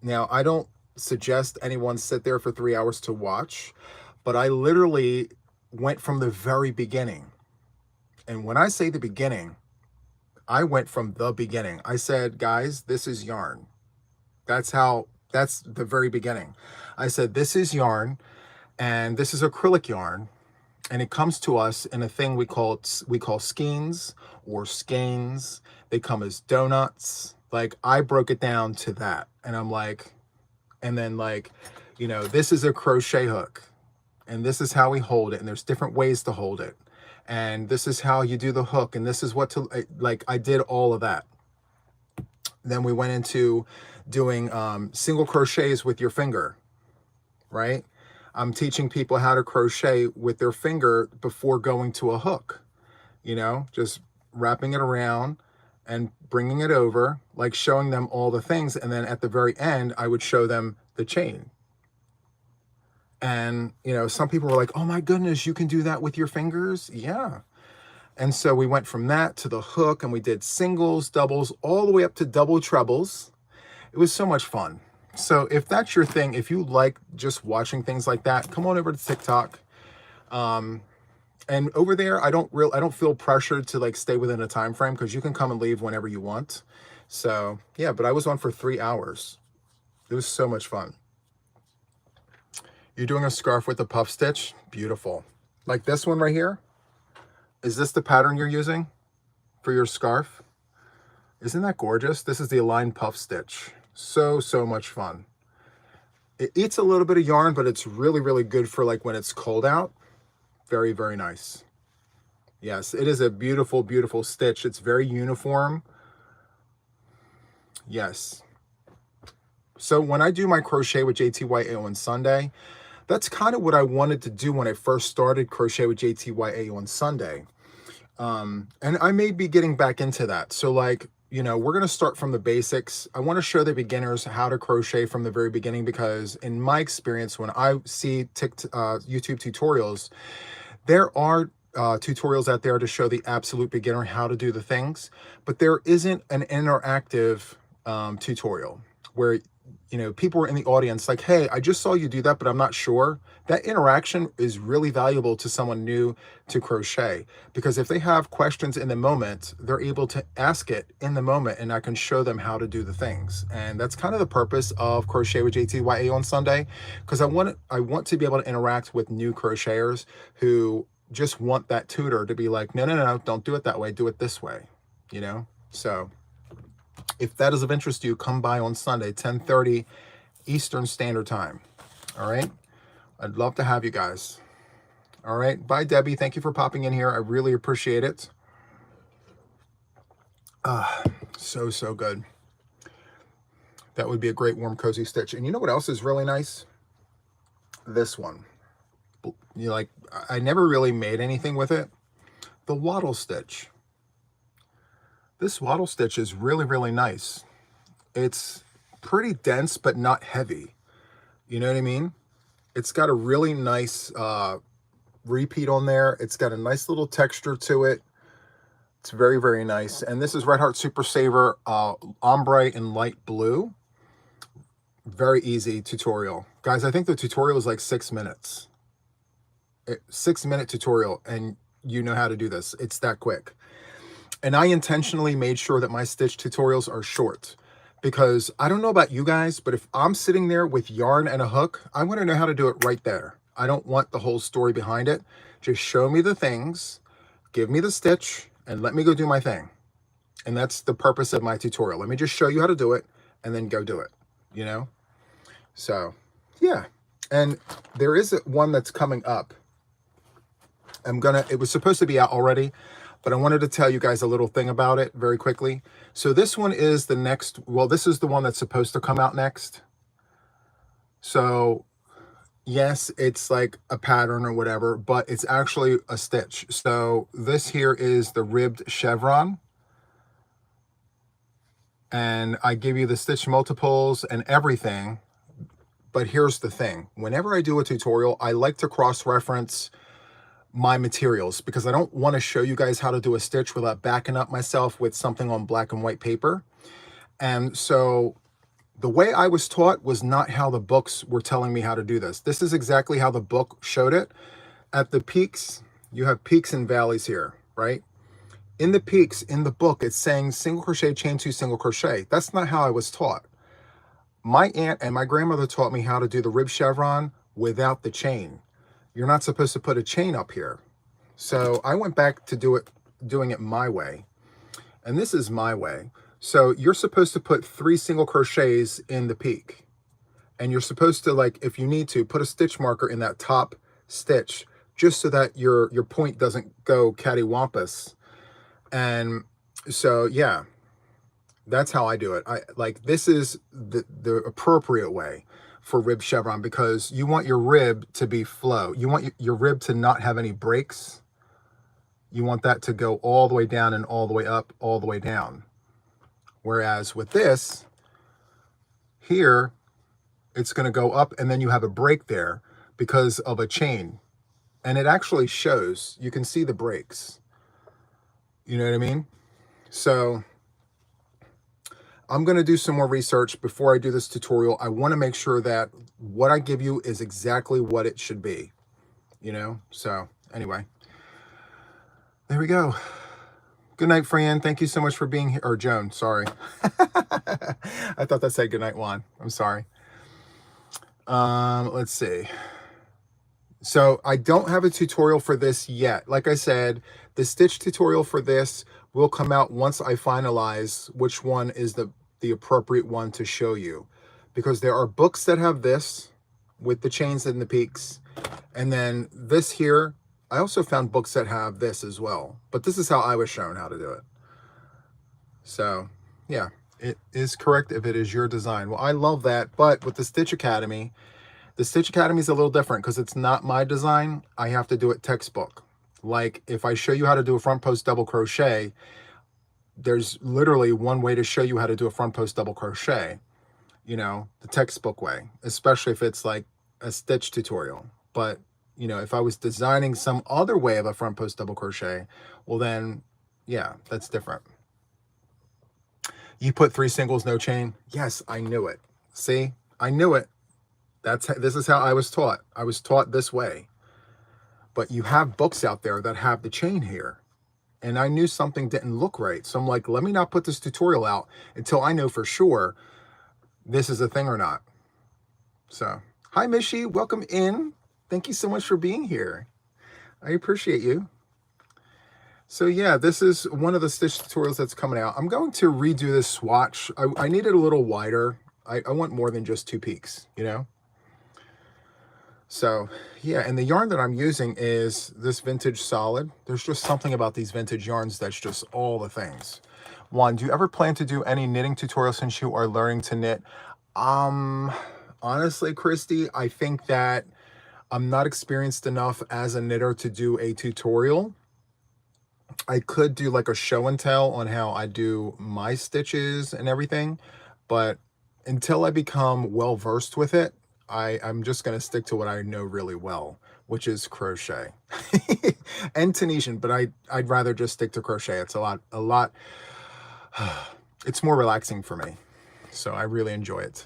Now, I don't suggest anyone sit there for 3 hours to watch, but I literally went from the very beginning. And when I say the beginning, I went from the beginning. I said, guys, this is yarn. That's the very beginning. I said, this is yarn and this is acrylic yarn. And it comes to us in a thing we call skeins or skeins. They come as donuts. Like, I broke it down to that. And I'm like, and then like, this is a crochet hook. And this is how we hold it. And there's different ways to hold it. And this is how you do the hook. And this is what to, like, I did all of that. Then we went into doing single crochets with your finger, right? I'm teaching people how to crochet with their finger before going to a hook, just wrapping it around and bringing it over, like showing them all the things. And then at the very end, I would show them the chain. And, some people were like, oh my goodness, you can do that with your fingers? Yeah. And so we went from that to the hook and we did singles, doubles, all the way up to double trebles. It was so much fun. So if that's your thing, if you like just watching things like that, come on over to TikTok. And over there, I don't feel pressured to like stay within a time frame because you can come and leave whenever you want. So yeah, but I was on for 3 hours. It was so much fun. You're doing a scarf with a puff stitch? Beautiful. Like this one right here. Is this the pattern you're using for your scarf? Isn't that gorgeous? This is the aligned puff stitch. So much fun. It eats a little bit of yarn, but it's really, really good for like when it's cold out. Very, very nice. Yes, it is a beautiful, beautiful stitch. It's very uniform. Yes. So when I do my crochet with JTYA on Sunday, that's kind of what I wanted to do when I first started Crochet with JTYA on Sunday. And I may be getting back into that. So like, we're going to start from the basics. I want to show the beginners how to crochet from the very beginning, because in my experience, when I see YouTube tutorials, there are tutorials out there to show the absolute beginner how to do the things, but there isn't an interactive tutorial where people are in the audience like, hey, I just saw you do that, but I'm not sure. That interaction is really valuable to someone new to crochet, because if they have questions in the moment, they're able to ask it in the moment and I can show them how to do the things. And that's kind of the purpose of Crochet with JTYA on Sunday, because I want to be able to interact with new crocheters who just want that tutor to be like, no, don't do it that way. Do it this way, So if that is of interest to you, come by on Sunday, 10:30 Eastern Standard Time. All right. I'd love to have you guys. All right. Bye, Debbie. Thank you for popping in here. I really appreciate it. So good. That would be a great warm, cozy stitch. And you know what else is really nice? This one. I never really made anything with it. The wattle stitch. This wattle stitch is really, really nice. It's pretty dense, but not heavy. You know what I mean? It's got a really nice repeat on there. It's got a nice little texture to it. It's very, very nice. And this is Red Heart Super Saver ombre in light blue. Very easy tutorial. Guys, I think the tutorial is like 6 minutes. 6-minute tutorial, and you know how to do this. It's that quick. And I intentionally made sure that my stitch tutorials are short, because I don't know about you guys, but if I'm sitting there with yarn and a hook, I want to know how to do it right there. I don't want the whole story behind it. Just show me the things, give me the stitch, and let me go do my thing. And that's the purpose of my tutorial. Let me just show you how to do it and then go do it, So yeah, and there is one that's coming up. It was supposed to be out already, but I wanted to tell you guys a little thing about it very quickly. So this one is the next, well, this is the one that's supposed to come out next. So yes, it's like a pattern or whatever, but it's actually a stitch. So this here is the ribbed chevron. And I give you the stitch multiples and everything. But here's the thing. Whenever I do a tutorial, I like to cross-reference my materials because I don't want to show you guys how to do a stitch without backing up myself with something on black and white paper. And so the way I was taught was not how the books were telling me how to do this. This is exactly how the book showed it. At the peaks, you have peaks and valleys here, right? In the peaks, in the book, it's saying single crochet, chain 2, single crochet. That's not how I was taught. My aunt and my grandmother taught me how to do the rib chevron without the chain. You're not supposed to put a chain up here. So I went back to doing it my way. And this is my way. So you're supposed to put 3 single crochets in the peak. And you're supposed to, like, if you need to, put a stitch marker in that top stitch just so that your point doesn't go cattywampus. And so, yeah, that's how I do it. This is the appropriate way for rib chevron because you want your rib to be flow. You want your rib to not have any breaks. You want that to go all the way down and all the way up, all the way down. Whereas with this here, it's going to go up and then you have a break there because of a chain. And it actually shows, you can see the breaks. You know what I mean? So I'm going to do some more research before I do this tutorial. I want to make sure that what I give you is exactly what it should be, you know? So anyway, there we go. Good night, Fran. Thank you so much for being here. Or Joan, sorry. I thought that said good night, Juan. I'm sorry. Let's see. So I don't have a tutorial for this yet. Like I said, the stitch tutorial for this will come out once I finalize which one is the appropriate one to show you. Because there are books that have this with the chains and the peaks. And then this here, I also found books that have this as well. But this is how I was shown how to do it. So, yeah, it is correct if it is your design. Well, I love that. But with the Stitch Academy is a little different because it's not my design. I have to do it textbook. Like if I show you how to do a front post double crochet, there's literally one way to show you how to do a front post double crochet, you know, the textbook way, especially if it's like a stitch tutorial. But, you know, if I was designing some other way of a front post double crochet, well then, yeah, that's different. You put 3 singles, no chain. Yes, I knew it. See, I knew it. This is how I was taught. I was taught this way. But you have books out there that have the chain here. And I knew something didn't look right. So I'm like, let me not put this tutorial out until I know for sure this is a thing or not. So, hi, Mishi. Welcome in. Thank you so much for being here. I appreciate you. So yeah, this is one of the stitch tutorials that's coming out. I'm going to redo this swatch. I need it a little wider. I want more than just 2 peaks, you know? So yeah, and the yarn that I'm using is this vintage solid. There's just something about these vintage yarns that's just all the things. Juan, do you ever plan to do any knitting tutorials since you are learning to knit? Honestly, Christy, I think that I'm not experienced enough as a knitter to do a tutorial. I could do like a show and tell on how I do my stitches and everything, but until I become well versed with it, I'm just going to stick to what I know really well, which is crochet and Tunisian, but I'd rather just stick to crochet. It's a lot, it's more relaxing for me. So I really enjoy it.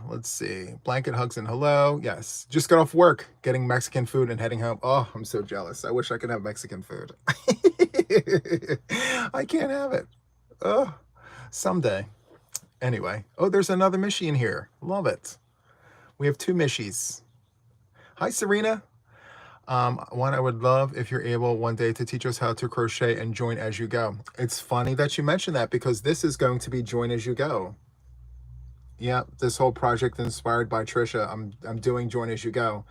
Let's see. Blanket hugs and hello. Yes. Just got off work, getting Mexican food and heading home. Oh, I'm so jealous. I wish I could have Mexican food. I can't have it. Oh, someday. Anyway. Oh, there's another Mishi in here. Love it. We have 2 Mishis. Hi, Serena. One, I would love if you're able one day to teach us how to crochet and join as you go. It's funny that you mentioned that because this is going to be join as you go. Yeah, this whole project inspired by Trisha. I'm doing Join As You Go,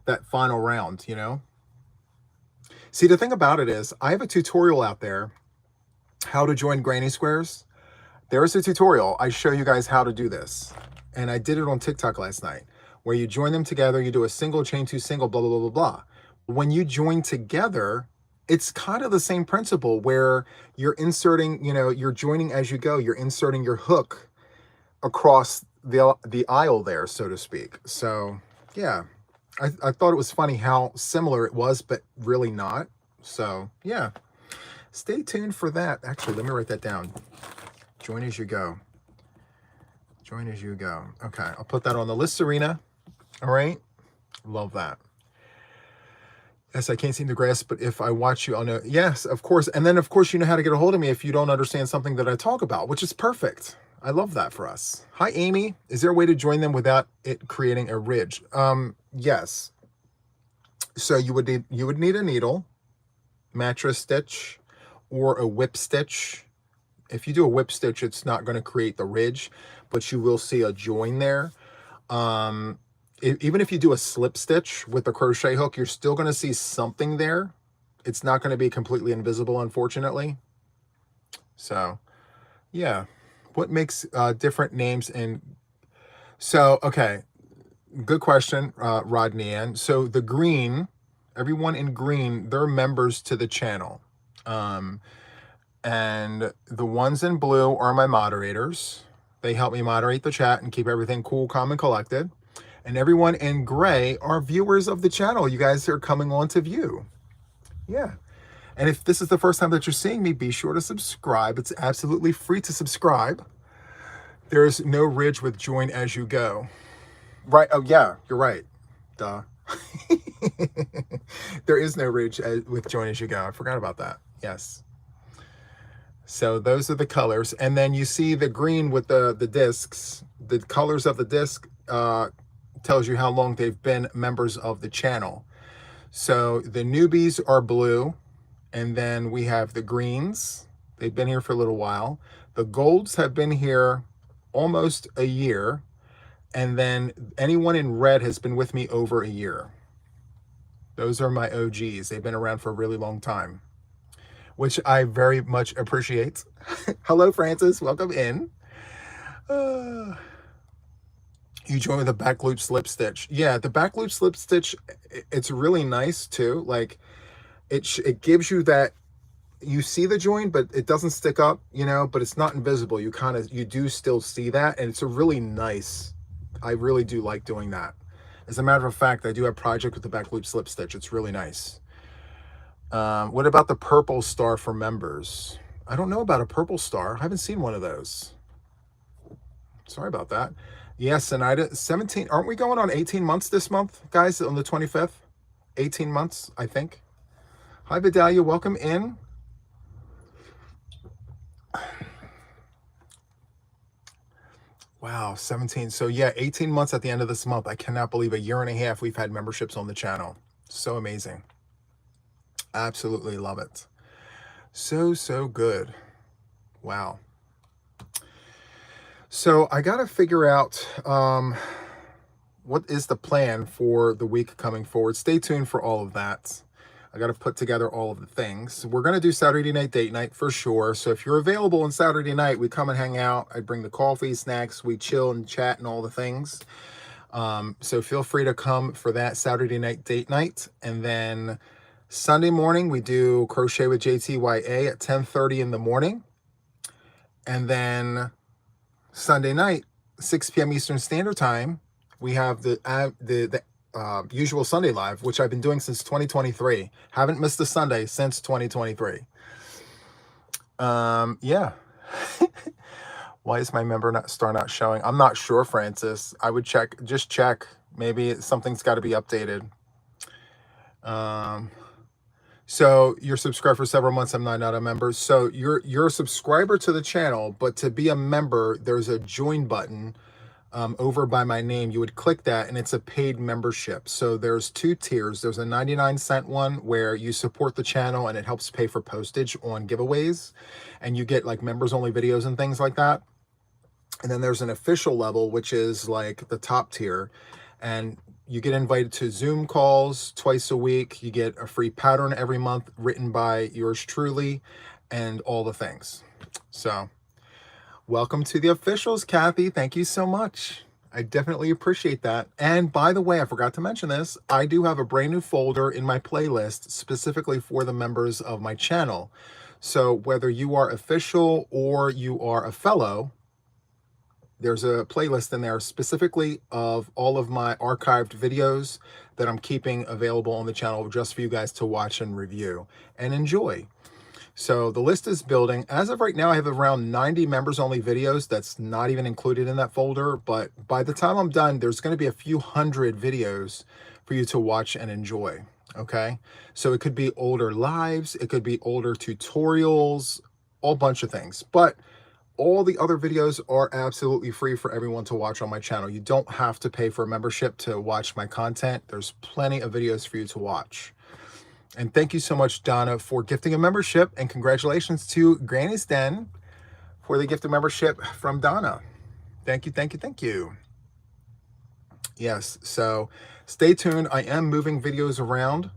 that final round, you know? See, the thing about it is, I have a tutorial out there, how to join granny squares. There's a tutorial. I show you guys how to do this. And I did it on TikTok last night, where you join them together, you do a single, chain two single, blah, blah, blah, blah, blah. When you join together, it's kind of the same principle where you're inserting, you know, you're joining as you go, you're inserting your hook across the aisle there, so to speak. So yeah, I thought it was funny how similar it was, but really not. So yeah, stay tuned for that. Actually, let me write that down. Join as you go. Join as you go. Okay, I'll put that on the list, Serena. All right, love that. Yes, I can't seem to grasp, but if I watch you, I'll know. Yes, of course. And then, of course, you know how to get a hold of me if you don't understand something that I talk about, which is perfect. I love that for us. Hi, Amy. Is there a way to join them without it creating a ridge? Yes. So you would need a needle, mattress stitch, or a whip stitch. If you do a whip stitch, it's not going to create the ridge, but you will see a join there. Even if you do a slip stitch with the crochet hook, you're still going to see something there. It's not going to be completely invisible, unfortunately. So, yeah. What makes different names in... So, okay. Good question, Rodney Ann. So, the green, everyone in green, they're members to the channel. And the ones in blue are my moderators. They help me moderate the chat and keep everything cool, calm, and collected. And everyone in gray are viewers of the channel. You guys are coming on to view. Yeah. And if this is the first time that you're seeing me, be sure to subscribe. It's absolutely free to subscribe. There's no ridge with Join As You Go. Right. Oh, yeah, you're right. Duh. There is no ridge with Join As You Go. I forgot about that. Yes. So those are the colors. And then you see the green with the discs. The colors of the disc tells you how long they've been members of the channel. So the newbies are blue, and then we have the greens. They've been here for a little while. The golds have been here almost a year, and then anyone in red has been with me over a year. Those are my OGs. They've been around for a really long time, which I very much appreciate. Hello, Francis. Welcome in. You join with a back loop slip stitch. Yeah, the back loop slip stitch, it's really nice too. Like it gives you that, you see the join, but it doesn't stick up, you know, but it's not invisible. You do still see that. And it's a really nice, I really do like doing that. As a matter of fact, I do have a project with the back loop slip stitch. It's really nice. What about the purple star for members? I don't know about a purple star. I haven't seen one of those. Sorry about that. Yes, and 17, aren't we going on 18 months this month, guys, on the 25th? 18 months, I think. Hi, Vidalia, welcome in. Wow, 17. So yeah, 18 months at the end of this month. I cannot believe a year and a half we've had memberships on the channel. So amazing. Absolutely love it. So good. Wow. So I got to figure out what is the plan for the week coming forward. Stay tuned for all of that. I got to put together all of the things. We're going to do Saturday night date night for sure. So if you're available on Saturday night, we come and hang out. I bring the coffee, snacks, we chill and chat and all the things. So feel free to come for that Saturday night date night. And then Sunday morning, we do Crochet with JTYA at 10:30 in the morning. And then Sunday night, 6 p.m. Eastern Standard Time, we have the usual Sunday Live, which I've been doing since 2023. Haven't missed a Sunday since 2023. Yeah. Why is my member star not showing? I'm not sure, Francis. I would check. Just check. Maybe something's got to be updated. So you're subscribed for several months. I'm not a member. So you're a subscriber to the channel, but to be a member, there's a join button over by my name. You would click that and it's a paid membership. So there's two tiers. There's a 99-cent one where you support the channel and it helps pay for postage on giveaways, and you get like members only videos and things like that. And then there's an official level, which is like the top tier. And you get invited to Zoom calls twice a week. You get a free pattern every month written by yours truly and all the things. So welcome to the officials, Kathy. Thank you so much. I definitely appreciate that. And by the way, I forgot to mention this. I do have a brand new folder in my playlist specifically for the members of my channel. So whether you are official or you are a fellow, there's a playlist in there specifically of all of my archived videos that I'm keeping available on the channel just for you guys to watch and review and enjoy. So the list is building. As of right now, I have around 90 members only videos. That's not even included in that folder. But by the time I'm done, there's going to be a few hundred videos for you to watch and enjoy. Okay. So it could be older lives. It could be older tutorials, all bunch of things. But all the other videos are absolutely free for everyone to watch on my channel. You don't have to pay for a membership to watch my content. There's plenty of videos for you to watch. And thank you so much, Donna, for gifting a membership. And congratulations to Granny's Den for the gift of membership from Donna. Thank you, thank you, thank you. Yes, so stay tuned. I am moving videos around.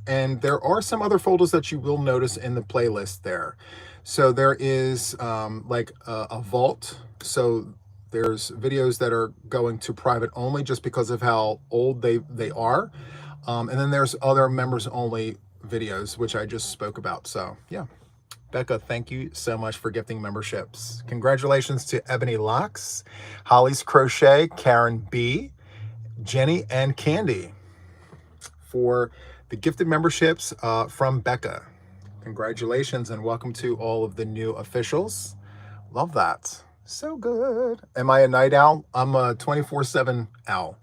And there are some other folders that you will notice in the playlist there. So there is like a vault. So there's videos that are going to private only just because of how old they are. And then there's other members only videos, which I just spoke about. So yeah, Becca, thank you so much for gifting memberships. Congratulations to Ebony Locks, Holly's Crochet, Karen B, Jenny, and Candy for the gifted memberships from Becca. Congratulations and welcome to all of the new officials. Love that. So good. Am I a night owl? I'm a 24/7 owl.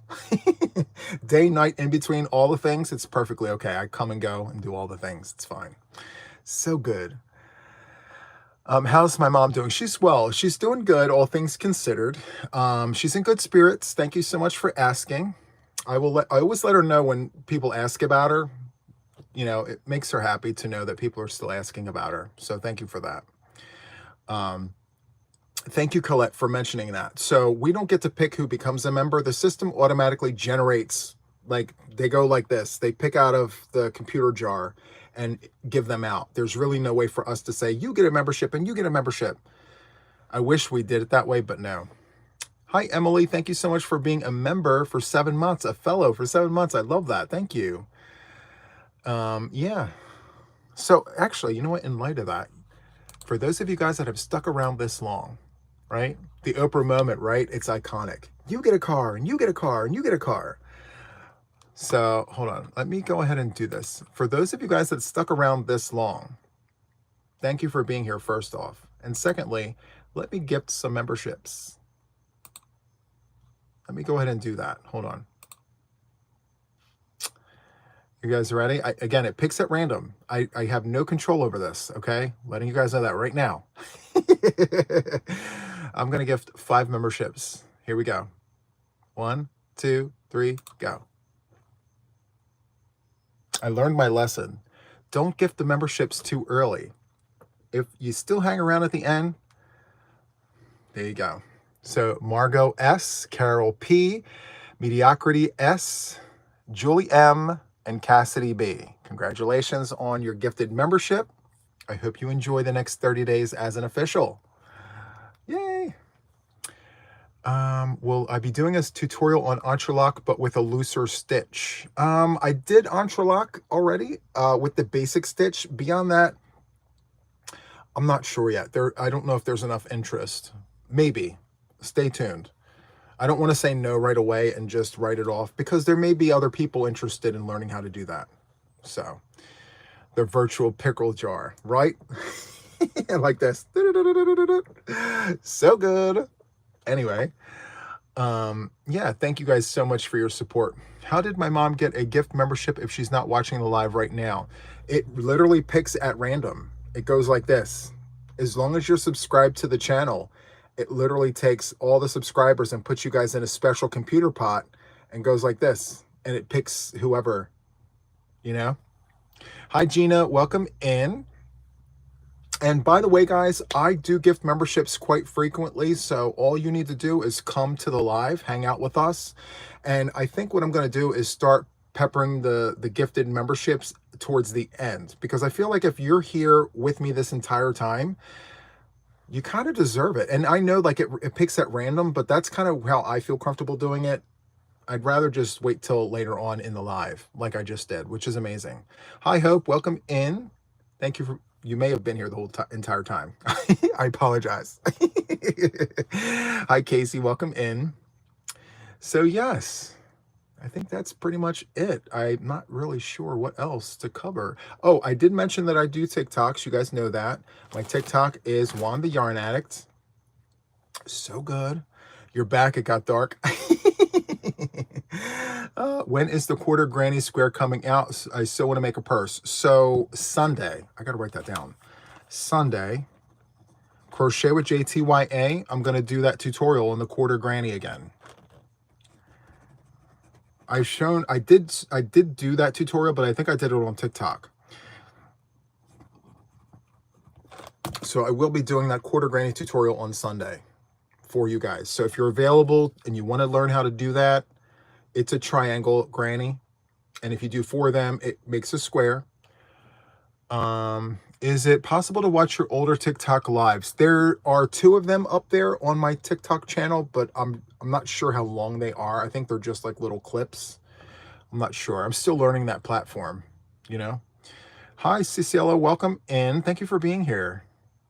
Day, night, in between all the things, it's perfectly okay. I come and go and do all the things. It's fine. So good. How's my mom doing? She's well. She's doing good, all things considered. She's in good spirits. Thank you so much for asking. I always let her know when people ask about her. You know, it makes her happy to know that people are still asking about her. So thank you for that. Thank you, Colette, for mentioning that. So we don't get to pick who becomes a member. The system automatically generates, like, they go like this. They pick out of the computer jar and give them out. There's really no way for us to say, you get a membership and you get a membership. I wish we did it that way, but no. Hi, Emily. Thank you so much for being a member for 7 months, a fellow for 7 months. I love that. Thank you. Yeah. So actually, you know what? In light of that, for those of you guys that have stuck around this long, right? The Oprah moment, right? It's iconic. You get a car and you get a car and you get a car. So hold on. Let me go ahead and do this. For those of you guys that stuck around this long, thank you for being here first off. And secondly, let me gift some memberships. Let me go ahead and do that. Hold on. You guys ready? Again, it picks at random. I have no control over this, okay? Letting you guys know that right now. I'm going to gift 5 memberships. Here we go. 1, 2, 3, go. I learned my lesson. Don't gift the memberships too early. If you still hang around at the end, there you go. So Margot S, Carol P, Mediocrity S, Julie M, and Cassidy B. Congratulations on your gifted membership. I hope you enjoy the next 30 days as an official. Yay. Will I be doing a tutorial on entrelock, but with a looser stitch? I did entrelock already with the basic stitch. Beyond that, I'm not sure yet. I don't know if there's enough interest. Maybe. Stay tuned. I don't want to say no right away and just write it off because there may be other people interested in learning how to do that. So, the virtual pickle jar, right? Like this. So good. Anyway, yeah, thank you guys so much for your support. How did my mom get a gift membership if she's not watching the live right now? It literally picks at random. It goes like this. As long as you're subscribed to the channel, it literally takes all the subscribers and puts you guys in a special computer pot and goes like this. And it picks whoever, you know? Hi, Gina. Welcome in. And by the way, guys, I do gift memberships quite frequently. So all you need to do is come to the live, hang out with us. And I think what I'm going to do is start peppering the gifted memberships towards the end, because I feel like if you're here with me this entire time, you kind of deserve it. And I know like it picks at random, but that's kind of how I feel comfortable doing it. I'd rather just wait till later on in the live like I just did, which is amazing. Hi, Hope. Welcome in. Thank you for, you may have been here the whole entire time. I apologize. Hi, Casey. Welcome in. So yes, I think that's pretty much it. I'm not really sure what else to cover. Oh, I did mention that I do TikToks. You guys know that. My TikTok is Juan the Yarn Addict. So good. You're back. It got dark. When is the quarter granny square coming out? I still want to make a purse. So Sunday, I got to write that down. Sunday, crochet with JTYA. I'm going to do that tutorial on the quarter granny again. I did do that tutorial, but I think I did it on TikTok. So I will be doing that quarter granny tutorial on Sunday for you guys. So if you're available and you want to learn how to do that, it's a triangle granny. And if you do 4 of them, it makes a square. Is it possible to watch your older TikTok lives? There are 2 of them up there on my TikTok channel, but I'm not sure how long they are. I think they're just like little clips. I'm not sure. I'm still learning that platform, you know. Hi, Cecilia. Welcome in. Thank you for being here.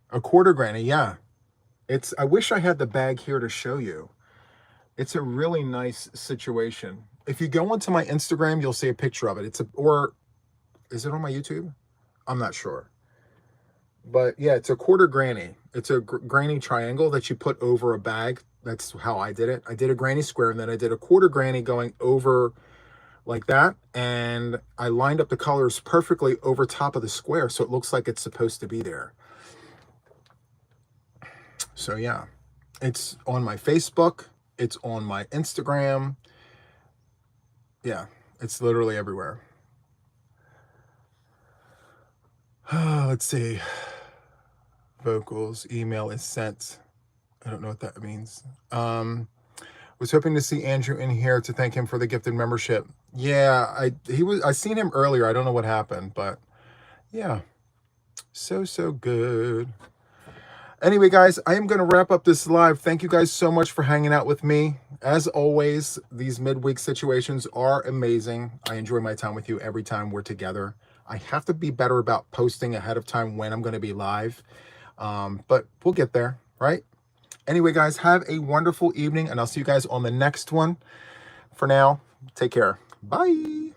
A quarter granny. Yeah. I wish I had the bag here to show you. It's a really nice situation. If you go onto my Instagram, you'll see a picture of it. Or is it on my YouTube? I'm not sure. But yeah, it's a quarter granny. It's a granny triangle that you put over a bag. That's how I did it. I did a granny square, and then I did a quarter granny going over like that. And I lined up the colors perfectly over top of the square, so it looks like it's supposed to be there. So yeah, it's on my Facebook. It's on my Instagram. Yeah, it's literally everywhere. Let's see. Vocals, email is sent. I don't know what that means. Was hoping to see Andrew in here to thank him for the gifted membership. Yeah, I seen him earlier. I don't know what happened, but yeah. So good. Anyway, guys, I am going to wrap up this live. Thank you guys so much for hanging out with me. As always, these midweek situations are amazing. I enjoy my time with you every time we're together. I have to be better about posting ahead of time when I'm going to be live. But we'll get there, right? Anyway, guys, have a wonderful evening, and I'll see you guys on the next one. For now, take care. Bye.